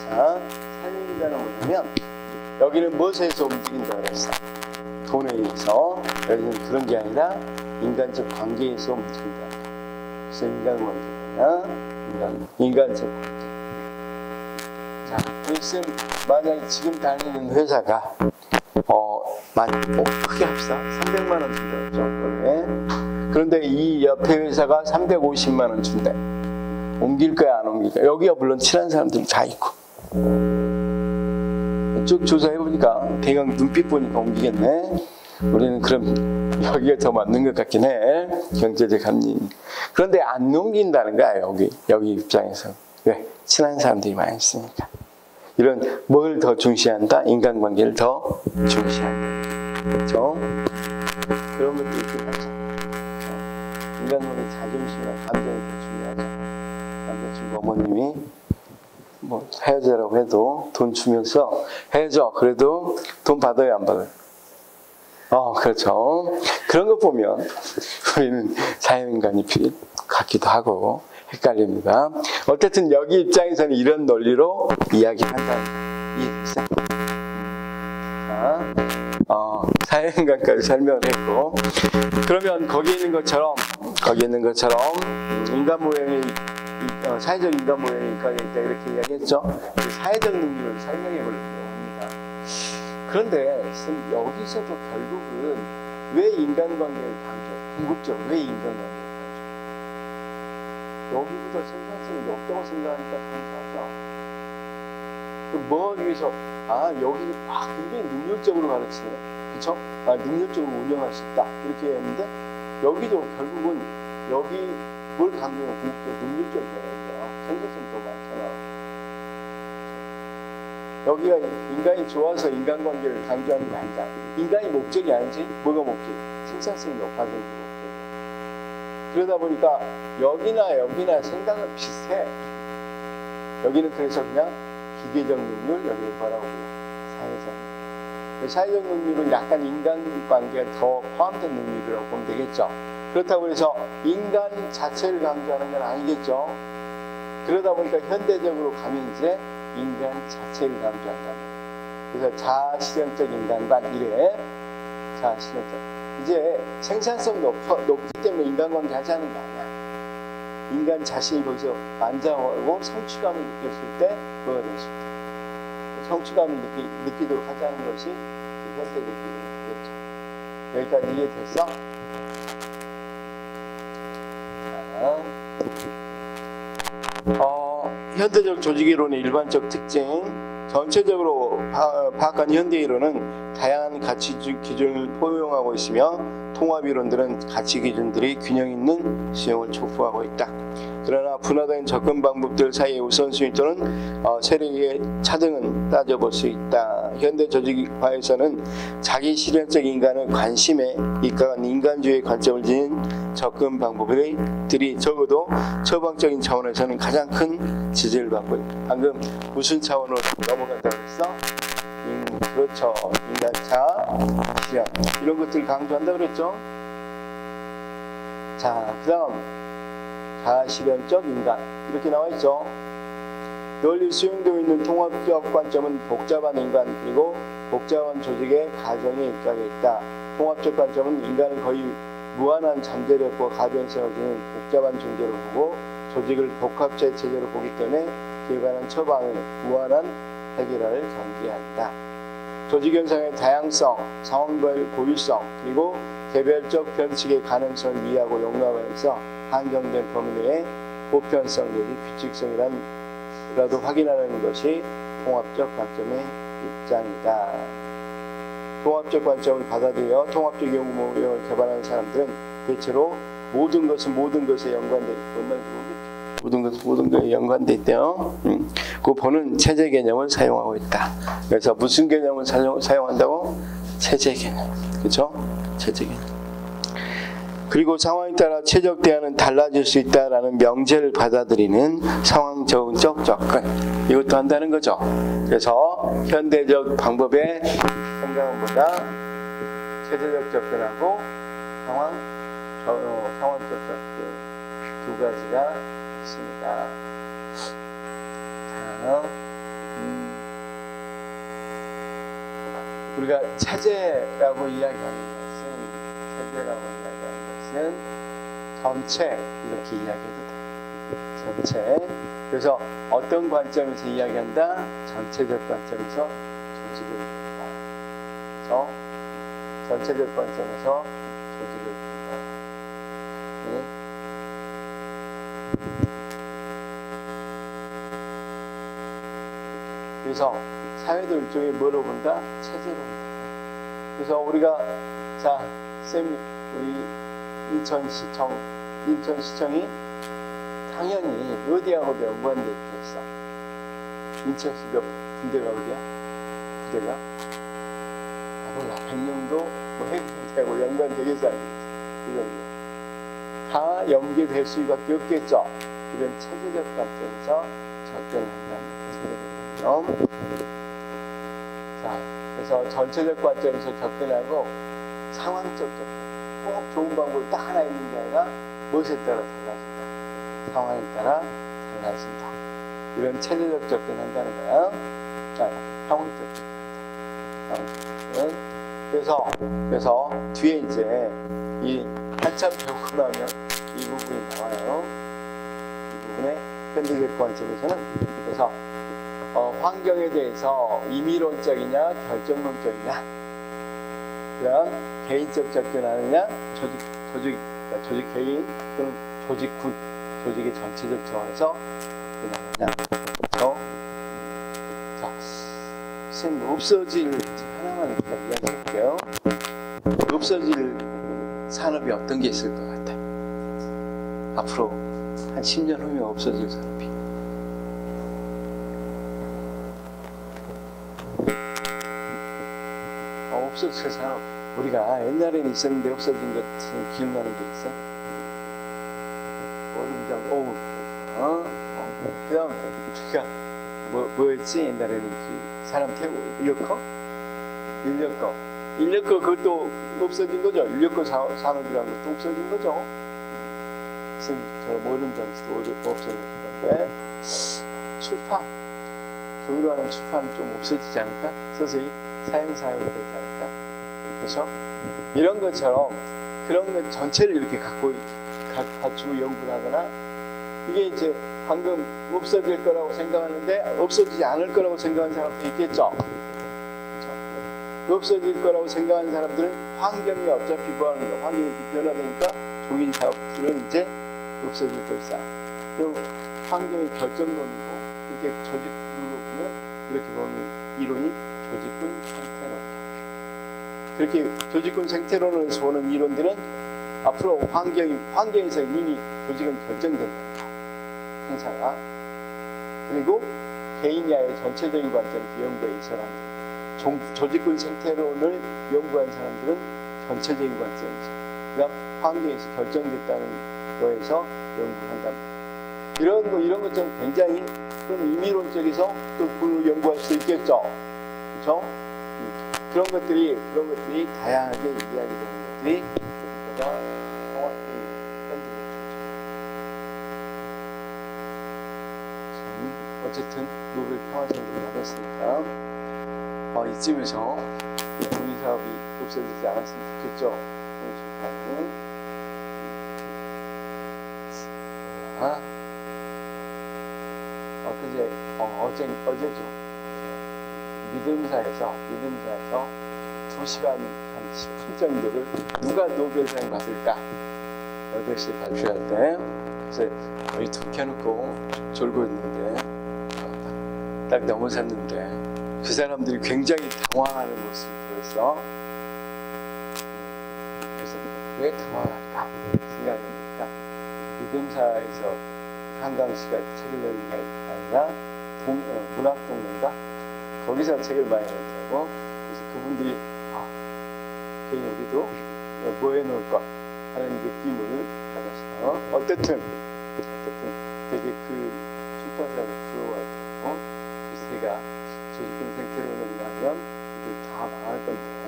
자, 사회인간은 뭐냐면 여기는 무엇에서 움직인다고 그랬어? 돈에 의해서. 여기는 그런 게 아니라 인간적 관계에서 움직인다. 그래서 인간적 관계. 자, 쌤 만약에 지금 다니는 회사가 크게 합시다. 300만 원 준다 그랬죠. 그런데 이 옆에 회사가 350만 원 준대. 옮길 거야 안 옮길 거야? 여기가 물론 친한 사람들이 다 있고. 쭉 조사해보니까 대강 눈빛 보니까 옮기겠네. 우리는 그럼 여기가 더 맞는 것 같긴 해. 경제적 합리. 그런데 안 옮긴다는 거야. 여기 입장에서. 왜? 친한 사람들이 많이 있으니까. 이런 뭘 더 중시한다? 인간관계를 더 중시한다. 그렇죠? 그런 것도 있긴 하죠. 인간관계 자존심이나 감정이 더 중요하죠. 남자친구 어머님이 헤어지라고 해도 돈 주면서 헤어져. 그래도 돈 받아요, 안 받아요? 그렇죠. 그런 거 보면 우리는 사회인간이 같기도 하고 헷갈립니다. 어쨌든 여기 입장에서는 이런 논리로 이야기한다. 이해됐어? 사회인간까지 설명을 했고, 그러면 거기에 있는 것처럼 인간 모형이 사회적 인간 모형이 있다 이렇게 이야기했죠. 사회적 능력을 설명해 보려고 합니다. 그런데 여기서도 결국은 왜 인간관계를 궁극적으로 왜 인간관계를 강조? 여기부터 생산성이 높다고 생각하니까 감사하죠. 뭐 하기 위해서 여기는 굉장히 능률적으로 가르치네. 그쵸? 능률적으로 운영할 수 있다. 이렇게 했는데 여기도 결국은 여기 뭘 강조하면 능률적인 거예요. 생산성이 더 많잖아. 여기가 인간이 좋아서 인간관계를 강조하는 게 아니다. 인간이 목적이 아니지. 뭐가 목적이? 생산성이 높아지는 게 목적이야. 그러다 보니까 여기나 생각은 비슷해. 여기는 그래서 그냥 기계적 능률, 여기를 뭐라고 해요? 사회적 능률. 사회적 능률은 약간 인간관계가 더 포함된 능률이라고 보면 되겠죠. 그렇다고 해서 인간 자체를 강조하는 건 아니겠죠. 그러다 보니까 현대적으로 가면 이제 인간 자체를 강조한다. 그래서 자아실현적 인간관 이래. 자아실현적. 이제 생산성 높기 때문에 인간관계 하자는 게 아니야. 인간 자신이 거기서 만족하고 성취감을 느꼈을 때 뭐가 될 수 있다. 성취감을 느끼도록 하자는 것이 현대적 이론이겠죠. 여기까지 이해됐어? 현대적 조직이론의 일반적 특징. 전체적으로 파악한 현대이론은 다양한 가치 기준을 포용하고 있으며 통합이론들은 가치 기준들이 균형 있는 수용을 촉구하고 있다. 그러나 분화된 접근 방법들 사이의 우선순위 또는 세력의 차등은 따져볼 수 있다. 현대 조직화에서는 자기 실현적 인간의 관심에 입각한 인간주의 관점을 지닌 접근 방법들이 적어도 처방적인 차원에서는 가장 큰 지지를 받고 있다. 방금 무슨 차원으로 넘어간다고 했어? 그렇죠. 인간차, 실현 이런 것들을 강조한다고 그랬죠. 자, 그 다음 자아실현적 인간 이렇게 나와 있죠. 널리 수용되고 있는 통합적 관점은 복잡한 인간 그리고 복잡한 조직의 가정에 입각해 있다. 통합적 관점은 인간을 거의 무한한 잠재력과 가변성을 지닌 복잡한 존재로 보고 조직을 복합체 체제로 보기 때문에 그에 관한 처방을 무한한 해결을 전제한다. 조직 현상의 다양성, 상황별 고유성, 그리고 개별적 변칙의 가능성을 이해하고 용납하면서 한정된 범위 내에 보편성 내지 규칙성이라도 확인하는 것이 통합적 관점의 입장이다. 통합적 관점을 받아들여 통합적 연구 모형을 개발하는 사람들은 대체로 모든 것은 모든 것에 연관돼 있고 모든 것은 모든 것에 연관돼 있대요. 그 보는 체제 개념을 사용하고 있다. 그래서 무슨 개념을 사용한다고? 체제 개념. 그렇죠? 체제 개념. 그리고 상황에 따라 최적 대안은 달라질 수 있다라는 명제를 받아들이는 상황 적응적 접근. 이것도 한다는 거죠. 그래서 현대적 방법의 생각보다 체제적 접근하고 상황적 접근 두 가지가 있습니다. 자, 우리가 체제라고 이야기하는 것은 전체 이렇게 이야기해도 돼. 전체. 그래서 어떤 관점에서 이야기한다? 전체적 관점에서 조직을 본다. 그래서 전체적 관점에서 조직을 본다. 네. 그래서 사회도 일종의 뭐로 본다? 체제로 본다. 그래서 우리가 자, 우리 인천시청이 당연히 어디하고도 연관되어 있겠어. 인천시가 군대가 어디야? 부대가? 몰라. 백령도 뭐 해군대하고 연관되겠어. 다 연계될 수밖에 없겠죠. 이런 체제적 관점에서 접근한다는 거죠. 자, 그래서 전체적 관점에서 접근하고 상황적 접근. 꼭 좋은 방법이 딱 하나 있는 게 아니라 무엇에 따라 달라진다. 상황에 따라 달라진다. 이런 체제적 접근한다는 거야. 자, 상황적 접근. 그래서 뒤에 이제 이 한참 배우고 나면 이 부분이 나와요. 이 부분에 현대적 관점에서는 그래서 환경에 대해서 임의론적이냐 결정론적이냐, 그다음 개인적 접근하느냐, 조직 개인 또는 조직군, 조직의 전체적 차원에서 접근하느냐. 자, 선생님 없어질 하나만 이야기해볼게요. 없어질 산업이 어떤 게 있을 것 같아? 앞으로 한 10년 후면 없어질 산업이. 없어질 산업. 우리가 옛날에는 있었는데 없어진 것 기억나는 게 있어? 그다음 우리가 뭐였지? 옛날에는 그 사람 태우고 인력거 그것도 없어진 거죠. 인력거 산업이라는 것도 없어진 거죠. 지금 저 모든 장치도 없어진 건데 출판 교류로 하는 출판은 좀 없어지지 않을까? 서서히 사용되지 않을까? 그렇죠? 이런 것처럼 그런 것 전체를 이렇게 갖추고 연구를 하거나 이게 이제 방금 없어질 거라고 생각하는데 없어지지 않을 거라고 생각하는 사람도 있겠죠. 그렇죠? 없어질 거라고 생각하는 사람들은 환경이 어차피 환경이 변화되니까 종이 사업들은 이제 없어질 것이다. 그리고 환경이 결정론이고 이렇게 조직군으로 보면 이렇게 보면 이론이 조직군 생태론. 그렇게 조직군 생태론을 보는 이론들은 앞으로 환경에서 이미 조직은 결정된다. 행사가. 그리고 개인야의 전체적인 관점에서 연구에 있어라. 조직군 생태론을 연구한 사람들은 전체적인 관점이죠. 그다음 환경에서 결정됐다는 거에서 연구한다. 이런 것처럼 굉장히 그런 의미론적에서 또 연구할 수 있겠죠. 그렇죠? 그런 것들이 다양하게 이야기되는 것들이 우리가 어쨌든 노벨 평화상을 받았으니까 이쯤에서 우리 사업이 없어지지 않았으면 좋겠죠. 어제죠. 믿음사에서 2시간 한 10분 정도를 누가 노벨상 받을까? 8시에 발표할 때 그래서 거의 툭 켜놓고 졸고 있는데 딱 넘어섰는데 그 사람들이 굉장히 당황하는 모습이 보였어. 그래서 왜 당황할까 생각해보니까 믿음사에서 한강 씨가 책을 내는 게 아니라 문학동네인가? 거기서 책을 많이 냈다고. 그래서 그분들이 괜히 우리도 뭐 해놓을까 하는 느낌을 받았어요. 어쨌든 되게 그 출판사를 부러워했고 제가 조직군 생태론을 하면 다 망할 건데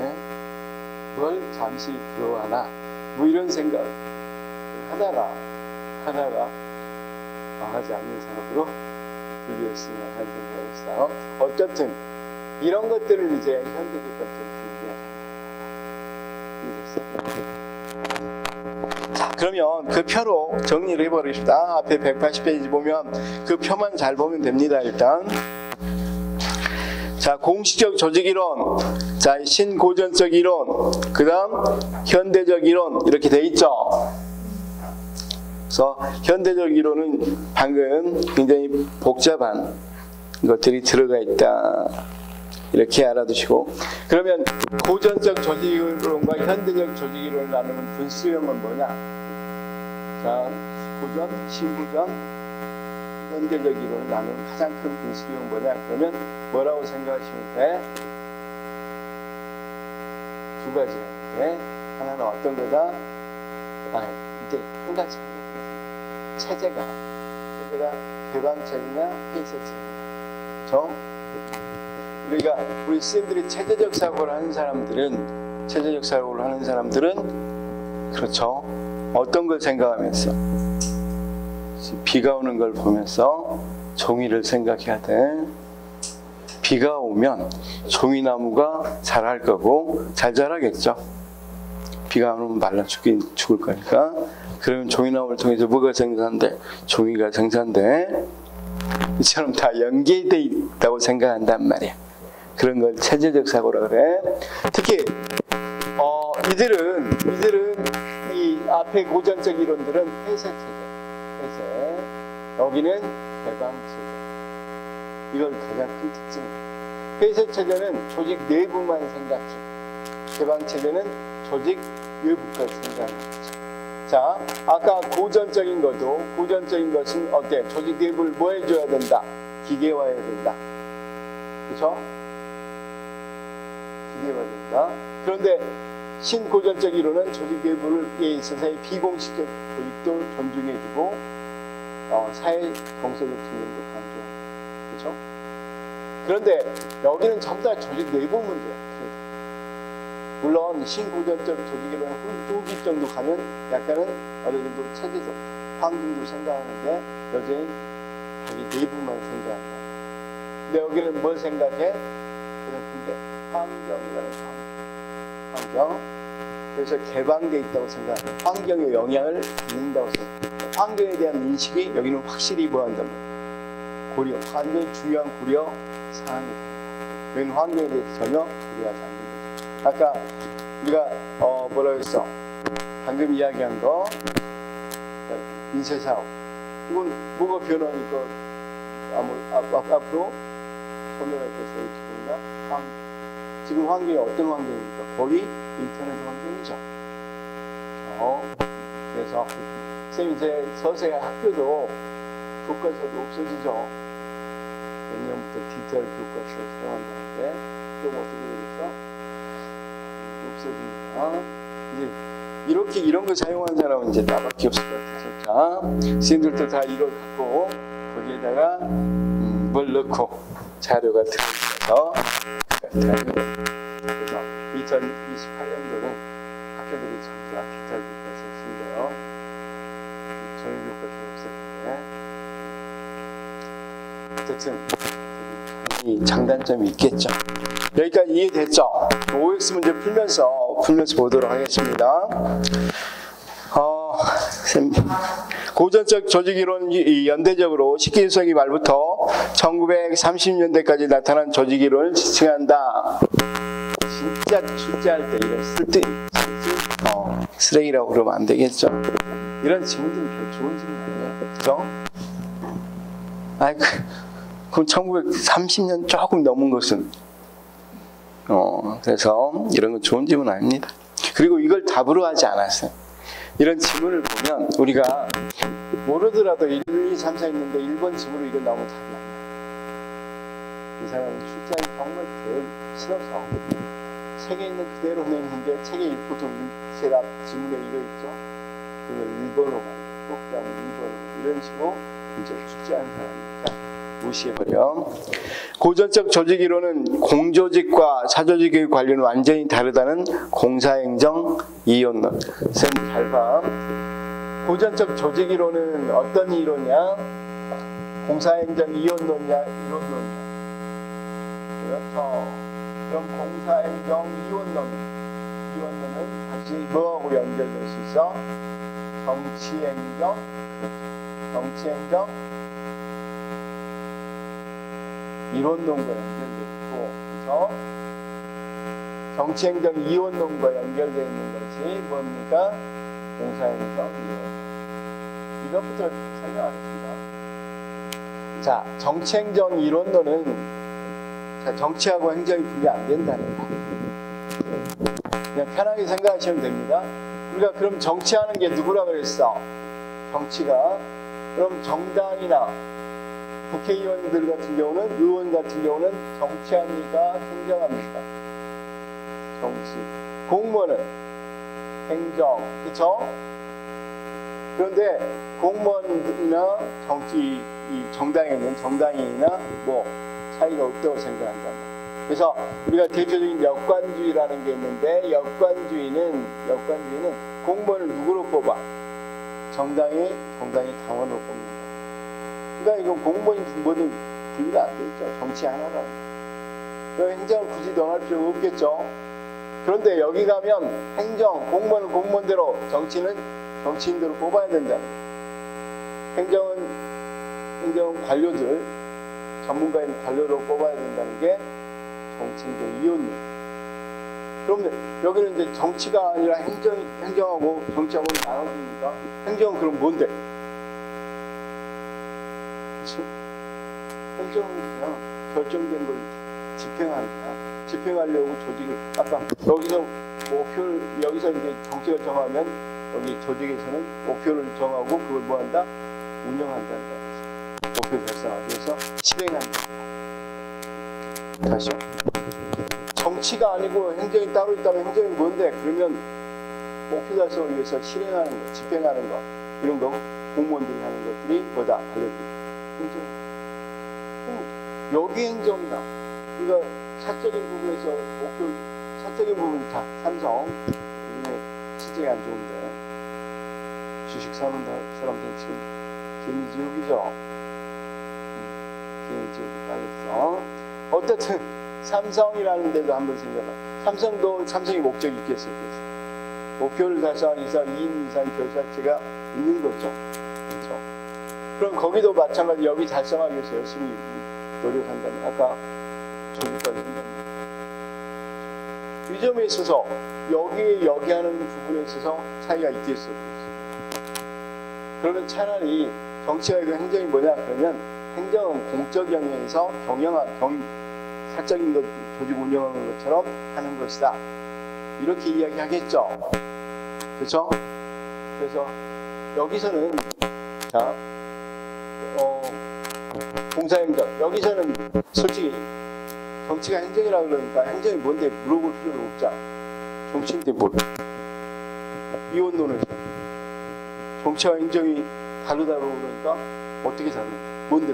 뭘 잠시 부러워하나 뭐 이런 생각 하다가 망하지 않는 사업으로 분류했으면 하는 생각을 했어요. 어쨌든 이런 것들을 이제 현대적 관점에서 자, 그러면 그 표로 정리를 해버립시다. 앞에 180페이지 보면 그 표만 잘 보면 됩니다. 일단 자, 공식적 조직이론, 자, 신고전적 이론, 그 다음 현대적 이론 이렇게 돼 있죠. 그래서 현대적 이론은 방금 굉장히 복잡한 것들이 들어가 있다. 이렇게 알아두시고, 그러면 고전적 조직이론과 현대적 조직이론을 나누는 분수형은 뭐냐? 자, 고전, 신고전, 현대적 이론을 나누는 가장 큰 분수형은 뭐냐? 그러면 뭐라고 생각하시면 돼? 두 가지가 있는데 하나는 어떤 거다? 이제 한 가지. 체제가 개방체제냐 폐쇄체제. 그렇죠? 우리가 우리 스님들이 체제적 사고를 하는 사람들은 그렇죠. 어떤 걸 생각하면서 비가 오는 걸 보면서 종이를 생각해야 돼. 비가 오면 종이나무가 자랄 거고 잘 자라겠죠. 비가 안 오면 말라 죽을 거니까. 그러면 종이나무를 통해서 뭐가 생산돼? 종이가 생산돼. 이처럼 다 연계되어 있다고 생각한단 말이야. 그런 걸 체제적 사고라 그래. 특히 이들은 이 앞에 고전적 이론들은 폐쇄체제, 여기는 개방체제. 이걸 가장 큰 특징. 폐쇄체제는 조직 내부만 생각해. 개방체제는 조직 외부까지 생각하는 거죠. 자, 아까 고전적인 것은 어때? 조직 내부를 뭐 해줘야 된다? 기계화해야 된다. 그렇죠? 기계화된다. 그런데 신고전적 이론은 조직 내부를 있어서의 비공식적 조직도 존중해주고 사회 정서적 측면도 강조. 그렇죠? 그런데 여기는 전부 다 조직 내부 문제예요. 물론 신고전적 조직이라는 후기 정도 가면 약간은 어느 정도 체제적 환경도 생각하는데 여전히 자기 내부만 생각한다. 근데 여기는 뭘 생각해? 그런데 환경이라는 환경. 그래서 개방되어 있다고 생각해요. 환경에 영향을 받는다고 생각해요. 환경에 대한 인식이 여기는 확실히 뭐한다면 고려, 완전 중요한 고려 사항입니다. 여기는 환경에 대해서 전혀 고려하지 않는 거죠. 아까 우리가 뭐라고 했어? 방금 이야기한 거 인쇄사업. 이건 뭐가 변하니까 앞으로 소멸할 것을 이렇게 보니까 지금 환경이 어떤 환경입니까? 거의 인터넷 환경이죠. 그래서 선생님 이제 서세 학교도 교과서도 없어지죠. 내년부터 디지털 교과서를 사용한다는데 좀 어떻게 되겠어? 없어집니다. 이제 이렇게 이런 걸 사용하는 사람은 이제 나밖에 없을 것 같아서 자, 선생님들도 다 이걸 갖고 거기에다가 뭘 넣고 자료가 들어있어서 그래서 2028년도는 학교들이 전부 다 디지털 교과서를 쓴대요. 저희 교과서 없을 텐데 어쨌든 이 장단점이 있겠죠. 여기까지 이해됐죠? OX 문제 풀면서 보도록 하겠습니다. 고전적 조직이론 연대적으로 식기주석이 말부터 1930년대까지 나타난 조직이론을 지칭한다. 진짜 출제할 때 이런 쓰레기라고 그러면 안 되겠죠. 이런 질문들은 별로 좋은 질문 아니에요. 그죠? 그럼 1930년 조금 넘은 것은 그래서 이런 건 좋은 질문 아닙니다. 그리고 이걸 답으로 하지 않았어요. 이런 질문을 보면 우리가 모르더라도 1, 2, 3, 4 있는데 1번 질문으로 이거 나오면 답이 안 나와요. 이 사람은 출제하기 정말 제일 싫어서 책에 있는 그대로 내는데 책에 읽고도 제가 질문에 이거 있죠. 그걸 1번으로 가고 그 다음에 2번으로 이런 식으로 문제를 출제하는 사람이니까 무시해버려. 고전적 조직이론은 공조직과 사조직의 관련은 완전히 다르다는 공사행정 이론론. 선생님 잘 봐. 고전적 조직이론은 어떤 이론이야? 공사행정 이론론이야? 이론론이야? 그렇죠. 그럼 공사행정 이론론은 다시 뭐하고 연결될 수 있어? 정치행정, 정치행정 이론론과 연결되어 있고, 그래서 정치행정 이론론과 연결되어 있는 것이 뭡니까? 공사행정 이론. 이것부터 설명하겠습니다. 자, 정치행정 이론론은 정치하고 행정이 분리 안 된다는 거. 그냥 편하게 생각하시면 됩니다. 우리가 그럼 정치하는 게 누구라 그랬어? 정치가. 그럼 정당이나 국회의원들 같은 경우는, 의원 같은 경우는 정치합니까? 행정합니까? 정치. 공무원은 행정. 그쵸? 그런데 공무원이나 정치, 이 정당에는 정당인이나 뭐 차이가 없다고 생각한다. 그래서 우리가 대표적인 역관주의라는 게 있는데, 역관주의는 공무원을 누구로 뽑아? 정당이 당원으로 뽑는. 그러니까 이건 공무원이 뭐든 분리가 안 돼 있죠. 정치 하나라는. 그 행정을 굳이 넣을 필요가 없겠죠. 그런데 여기 가면 공무원은 공무원대로, 정치는 정치인대로 뽑아야 된다는 거예요. 행정은 관료들, 전문가인 관료로 뽑아야 된다는 게 정치행정 이론입니다. 그러면 여기는 이제 정치가 아니라 행정하고 정치하고 나눠지니까 행정은 그럼 뭔데? 행정은 그냥 결정된 걸 집행하는 거야. 집행하려고 조직을, 아까 여기서 이제 정책을 정하면 여기 조직에서는 목표를 정하고 그걸 뭐 한다? 운영한다는 거야. 목표 달성하기 위해서 실행한다. 다시요. 정치가 아니고 행정이 따로 있다면 행정이 뭔데? 그러면 목표 달성을 위해서 실행하는 거, 집행하는 거, 이런 거 공무원들이 하는 것들이 뭐다? 알려드릴게요. 행정. 여기 행정이다. 그러니까 사적인 부분에서 목표, 사적인 부분 다 삼성. 시제가 안 좋은데 주식 사는 사람들 지금 개미지옥이죠. 개미지옥이 빠졌어. 어쨌든 삼성이라는 데도 한번 생각해봐. 삼성이 목적이 있겠어요. 목표를 달성하기 위해서 2인 이상 결사체가 있는 거죠. 그렇죠? 그럼 거기도 마찬가지 여기 달성하기 위해서 열심히 노력한다면 아까 조직까지 한다면 이 점에 있어서 여기 하는 부분에 있어서 차이가 있겠어요. 그러면 차라리 정치와 행정이 뭐냐? 그러면 행정은 공적 영역에서 사적인 것, 조직 운영하는 것처럼 하는 것이다. 이렇게 이야기하겠죠. 그렇죠? 그래서 여기서는 자, 공사행정 여기서는 솔직히 정치가 행정이라고 그러니까 행정이 뭔데 물어볼 필요도 없잖아. 정치인데 뭘 이원론에서 정치와 행정이 다르다고 그러니까 어떻게 다른가? 뭔데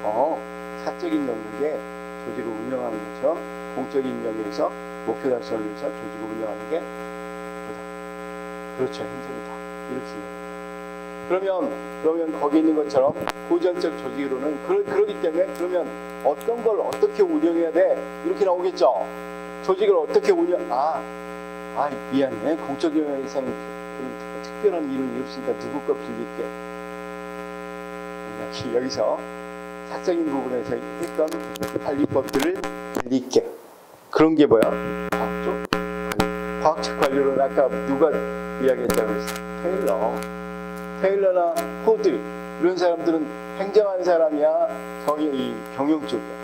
뭐? 사적인 영역에 조직을 운영하는 것처럼 공적인 영역에서 목표 달성을 위해서 조직을 운영하는 게 그렇죠. 행정이다. 이렇게 그러면 거기 있는 것처럼 고전적 조직으로는 그러기 때문에 그러면 어떤 걸 어떻게 운영해야 돼? 이렇게 나오겠죠. 조직을 어떻게 미안해. 공적 영역에서는 특별한 일을 이뤘으니까 누구 거 빌릴게. 여기서 사적인 부분에서 했던 관리법들을 빌릴게. 그런 게 뭐야? 과학적 관리로는 아까 누가 이야기했다고 했어? 테일러나 포드 이런 사람들은 행정하는 사람이야? 경영 쪽이야?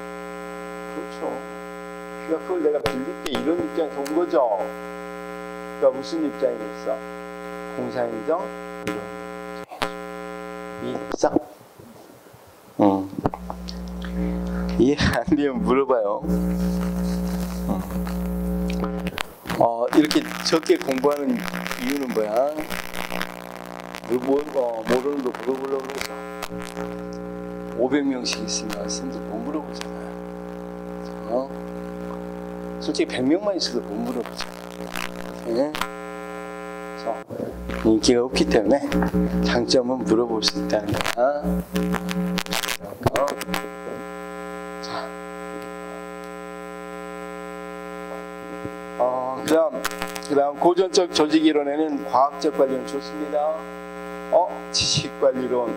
그렇죠. 그러니까 그걸 내가 빌릴게 이런 입장에서 온 거죠. 그러니까 무슨 입장이겠어? 공사행정 이런 입장. 이해 안 되면 물어봐요. 이렇게 적게 공부하는 이유는 뭐야? 모르는 거 물어보려고 그러죠. 500명씩 있으면 선생님들 못 물어보잖아요. 솔직히 100명만 있어도 못 물어보잖아요. 네? 그래서 인기가 없기 때문에 장점은 물어볼 수 있다는 거야. 자, 그다음 고전적 조직 이론에는 과학적 관리는 좋습니다. 지식 관리론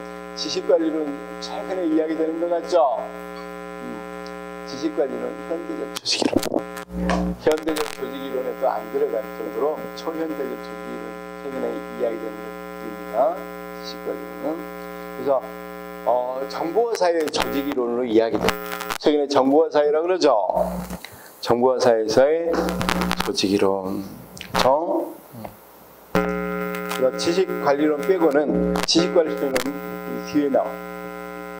최근에 이야기되는 것 같죠? 지식 관리론 현대적 조직 이론. 현대적 조직 이론에도 안 들어갈 정도로 초현대적 조직 이론 최근에 이야기되는 것입니다. 지식 관리론은. 그래서 정보화 사회의 조직 이론으로 이야기돼요. 최근에 정보화 사회라고 그러죠. 정보화 사회에서의 조직 이론. 지식 관리론 빼고는 지식 관리론은 뒤에 나와.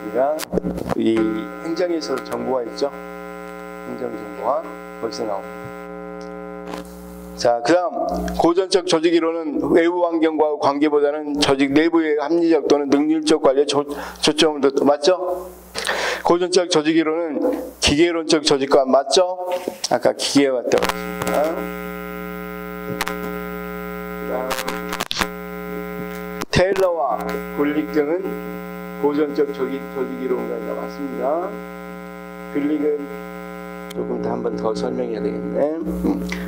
우리가 이 행정에서 정보화 있죠. 행정 정보화 거기서 나옵니다. 자, 그다음 고전적 조직 이론은 외부 환경과 관계보다는 조직 내부의 합리적 또는 능률적 관리에 초점을 뒀다. 맞죠? 고전적 조직 이론은 기계론적 조직과 맞죠? 아까 기계에 왔다고 했습니다. 테일러와 굴릭 등은 고전적 조직 이론가가 맞습니다. 굴릭은 조금 더 한 번 더 설명해야 되겠네.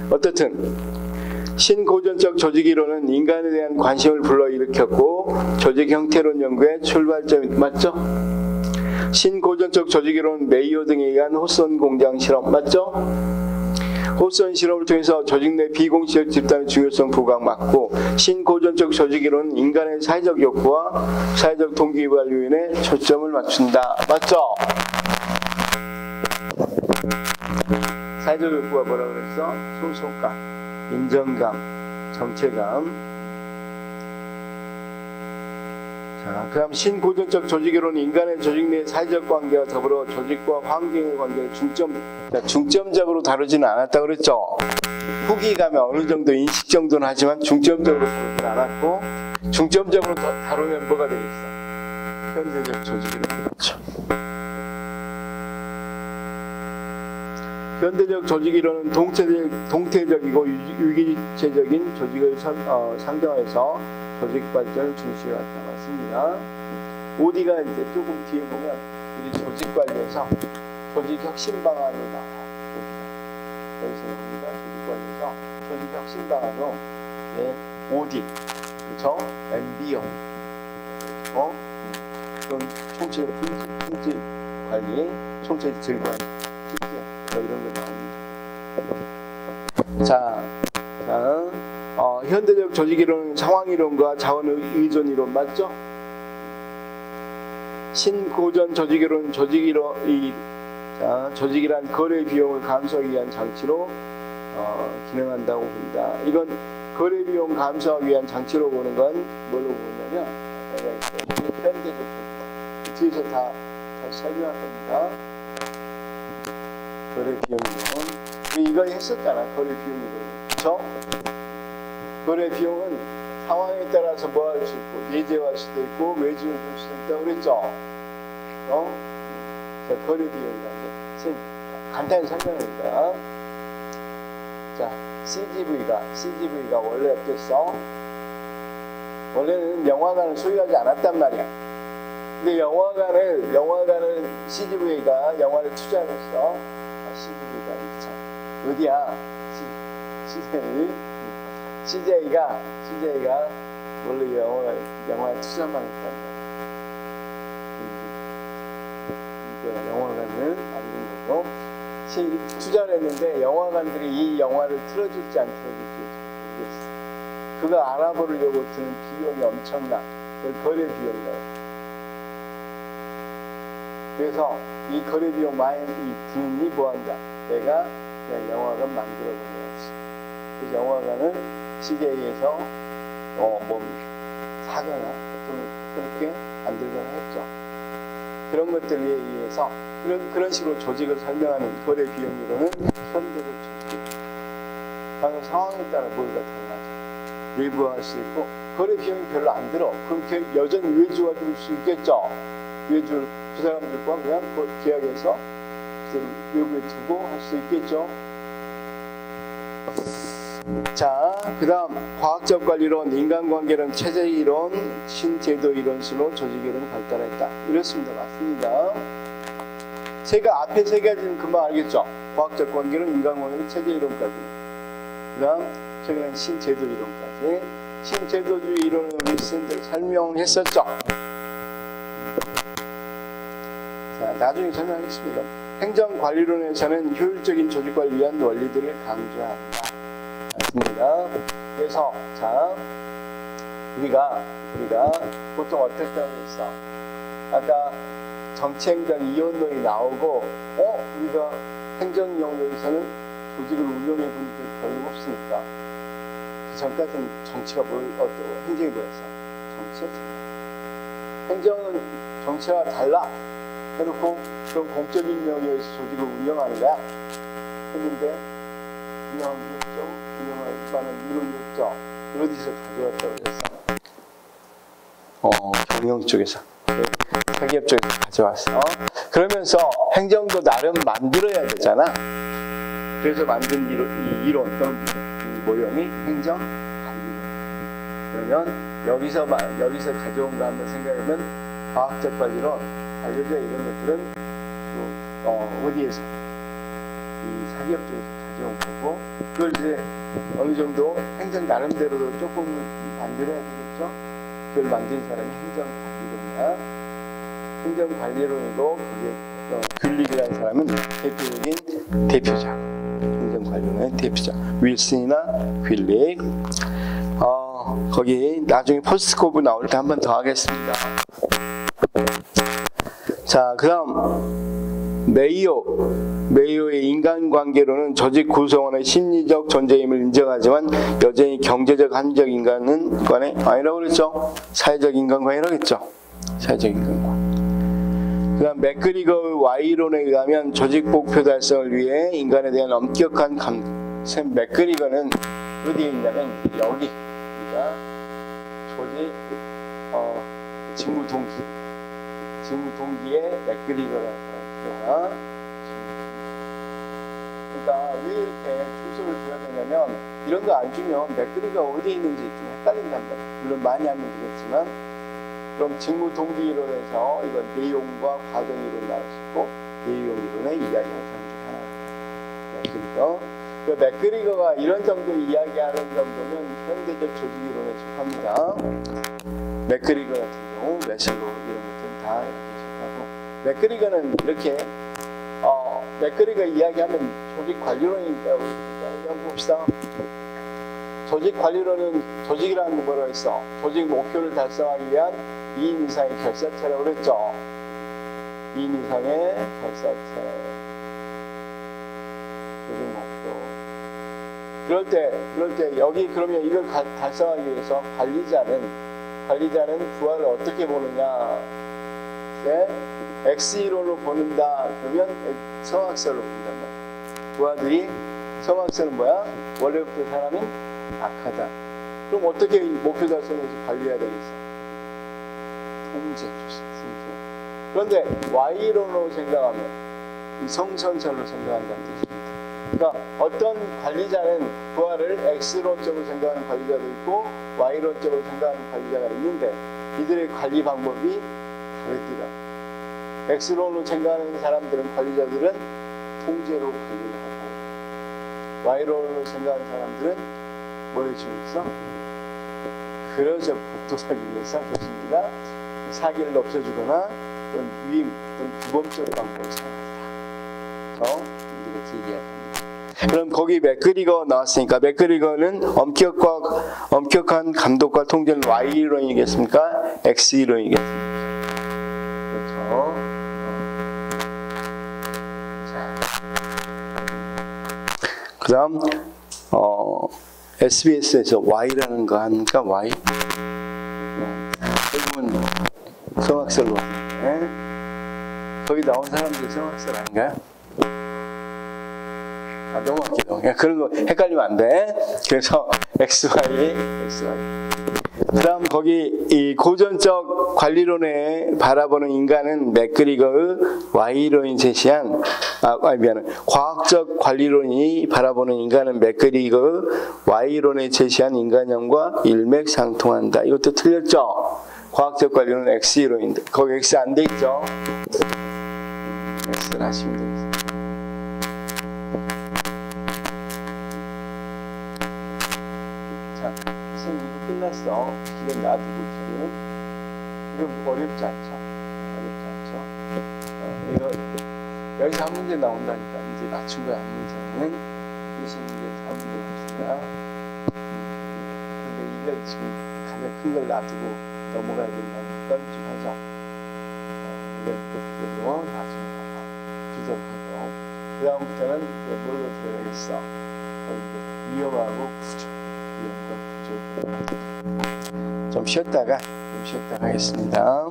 어떻든 신고전적 조직 이론은 인간에 대한 관심을 불러일으켰고 조직 형태론 연구의 출발점이 맞죠? 신고전적 조직 이론은 메이어 등에 의한 호선 공장 실험 맞죠? 호선 실험을 통해서 조직 내 비공식 집단의 중요성 부각 맞고 신고전적 조직 이론은 인간의 사회적 욕구와 사회적 동기부여 요인에 초점을 맞춘다. 맞죠? 사회적 욕구가 뭐라고 그랬어? 소속감, 인정감, 정체감. 자, 그다음 신고전적 조직 이론은 인간의 조직 내 사회적 관계와 더불어 조직과 환경의 관계를 중점적으로 다루지는 않았다 그랬죠. 후기 가면 어느 정도 인식 정도는 하지만 중점적으로 다루지 않았고 중점적으로 다루면 뭐가 되겠어? 현대적 조직이론. 그렇죠. 현대적 조직이론은 동태적이고 유기체적인 조직을 상정해서 조직 발전을 중시해 왔다고 했습니다. OD가 이제 조금 뒤에 보면 우리 조직 관리에서 조직 혁신 방안으로 나와요. 여기서 봅니다. 조직 관리에서 조직 혁신 방안으로 OD, 그렇죠? MBO, 그런 총체 품질 관리, 총체 질관, 이런 거 나옵니다. 자, 현대적 조직이론은 상황이론과 자원 의존이론 맞죠? 신고전 조직이론은 조직이란 거래 비용을 감소하기 위한 장치로 기능한다고 봅니다. 이건 거래 비용 감소하기 위한 장치로 보는 건 뭘로 보냐면 현대적 조직 뒤에서 다 설명할 겁니다. 거래 비용이론 이거 했었잖아. 거래 비용이론, 그렇죠? 거래 비용은 상황에 따라서 뭐 할 수 있고 예제화할 수도 있고 외주를 볼 수도 있다고 그랬죠. 자, 거래 비용이라는 게 간단히 설명해볼까요? 자, CGV가 원래 어땠어? 원래는 영화관을 소유하지 않았단 말이야. 근데 영화관을 CGV가 영화를 투자했어. CGV가 어디야? CJ가 원래 영화에 투자만 했단 말이야. 영화관을 만든 거고 투자를 했는데 영화관들이 이 영화를 틀어줄지 안 틀어줄지 모르겠어. 그거 알아보려고 드는 비용이 엄청나. 그걸 거래 비용이라고. 그래서 이 거래 비용 많이 드니 뭐한다? 내가 그냥 영화관 만들어 보내야지. 그래서 영화관을 CJ에서 사거나 그렇게 만들거나 했죠. 그런 것들에 의해서 그런 식으로 조직을 설명하는 거래 비용으로는 현대적 조직. 방금 상황에 따라 뭐가 달라져. 외부화할 수 있고 거래 비용이 별로 안 들어. 그럼 여전히 외주화 줄 수 있겠죠. 외주 그 사람들과 그냥 계약해서 외부에 두고 할 수 있겠죠. 자, 그 다음 과학적 관리론, 인간관계론, 체제이론, 신제도이론 순으로 조직이론이 발달했다. 이렇습니다. 맞습니다. 앞에 세 가지는 금방 알겠죠. 과학적 관계론, 인간관계론, 체제이론까지. 그 다음 최근엔 신제도이론까지. 신제도주의 이론은 우리 선생님들 설명했었죠. 자, 나중에 설명하겠습니다. 행정관리론에서는 효율적인 조직관리를 위한 원리들을 강조합니다. 맞습니다. 그래서 자, 우리가 보통 어떻게 하고 있어? 아까 정치행정 이원론이 나오고 우리가 행정 영역에서는 조직을 운영해 본 게 별로 없으니까 그 전까지는 정치가 행정이 뭐였어? 정치였어. 행정은 정치와 달라 해놓고 그런 공적인 영역에서 조직을 운영하는 거야. 했는데 운영할 바는 이론이 없죠. 어디서 가져왔다고 그랬어? 경영 쪽에서, 대기업 쪽에서 가져왔어. 그러면서 행정도 나름 만들어야 되잖아. 그래서 만든 이론 또는 모형이 행정관리론. 그러면 여기서 가져온 거 한번 생각하면 과학적 관리론, 관료제 이런 것들은 어디에서? 이 사기업 쪽에서 가져온 거고, 그걸 이제 어느 정도 행정 나름대로도 조금 만들어야 되겠죠? 그걸 만든 사람이 행정관리론이야. 행정관리론이고, 그게 귤릭이라는 사람은 대표적인 대표자. 행정관리론의 대표자. 윌슨이나 귤릭. 거기 나중에 포스트코브 나올 때 한 번 더 하겠습니다. 자, 그 다음 메이오의 인간관계론은 조직 구성원의 심리적 존재임을 인정하지만 여전히 경제적 합리적 인간관계 아니라고 그랬죠. 사회적 인간관계라고 했죠. 사회적 인간관계. 그 다음 맥그리거의 Y론에 의하면 조직 목표 달성을 위해 인간에 대한 엄격한 맥그리거는 어디에 있냐면 여기 우리가 뭐지? 직무 동기에 맥그리거가 들어가. 그러니까 왜 이렇게 주소를 줘야 되냐면 이런 거 안 주면 맥그리거가 어디에 있는지 좀 헷갈린단 말이에요. 물론 많이 하면 되겠지만 그럼 직무 동기 이론에서 이건 내용과 과정 이론 나올 수 있고 내용 이론의 이야기 형상 중 하나. 그 맥그리거가 이런 정도 이야기하는 정도면 현대적 조직 이론에 속합니다. 맥그리거 같은 경우 메슬로 이런 것들은 다 이렇게 속하고 맥그리거는 이렇게 맥그리거 이야기하면 조직 관리론이니까 우리 한번 봅시다. 조직 관리론은 조직이라는 거 뭐라고 했어? 조직 목표를 달성하기 위한 2인 이상의 결사체라고 그랬죠. 2인 이상의 결사체. 조직 목표. 그럴 때 여기 그러면 이걸 달성하기 위해서 관리자는 부하를 어떻게 보느냐? 네? X이론으로 보는다. 그러면 성악설로 본단 말이야. 부하들이 성악설은 뭐야? 원래부터 사람은 악하다. 그럼 어떻게 목표 달성해서 관리해야 되겠어? 통제, 그런데 Y론으로 생각하면 이 성선설로 생각한다는 뜻입니다. 그러니까 어떤 관리자는 부하를 X론적으로 생각하는 관리자도 있고 Y론적으로 생각하는 관리자가 있는데 이들의 관리 방법이 다르더라. X론으로 생각하는 사람들은 관리자들은 통제로 관리를 하고 Y론으로 생각하는 사람들은 뭘 해주고 있어? 그러죠. 복도하기 위해서 교수님과 사기를 없애주거나 또는 위임 또는 규범적 방법을 사용합니다. 그래서 이렇게 얘기합니다. 그럼 거기 맥그리거 나왔으니까 맥그리거는 엄격한 감독과 통제는 Y론이겠습니까? X론이겠습니까? 그렇죠. 그 다음 SBS에서 Y라는 거 하니까 Y 대부분 성악설로 하는데 거기 나온 사람들이 성악설 아닌가요? 넘어갈게요. 그런 거 헷갈리면 안 돼. 그래서 XY. 그 다음 거기 이 고전적 관리론에 바라보는 인간은 맥그리거의 Y론이 제시한 과학적 관리론이 바라보는 인간은 맥그리거의 Y론에 제시한 인간형과 일맥상통한다. 이것도 틀렸죠? 과학적 관리론은 X론인데 거기 X 안 돼 있죠? X를 하시면 되겠습니다. 끝났어. 지금 놔두고 지금 이거 어렵지 않죠? 이거 여기서 한 문제 나온다니까 이제 맞춘 거야. 한 문제는 20문제 4문제 봅시다. 근데 이거 지금 가장 큰 걸 놔두고 넘어가야 된다니까 좀 하죠. 이거 나중에 부족하고 그 다음부터는 뭘로 들어가겠어? 위험하고 부족. 좀 쉬었다가 하겠습니다.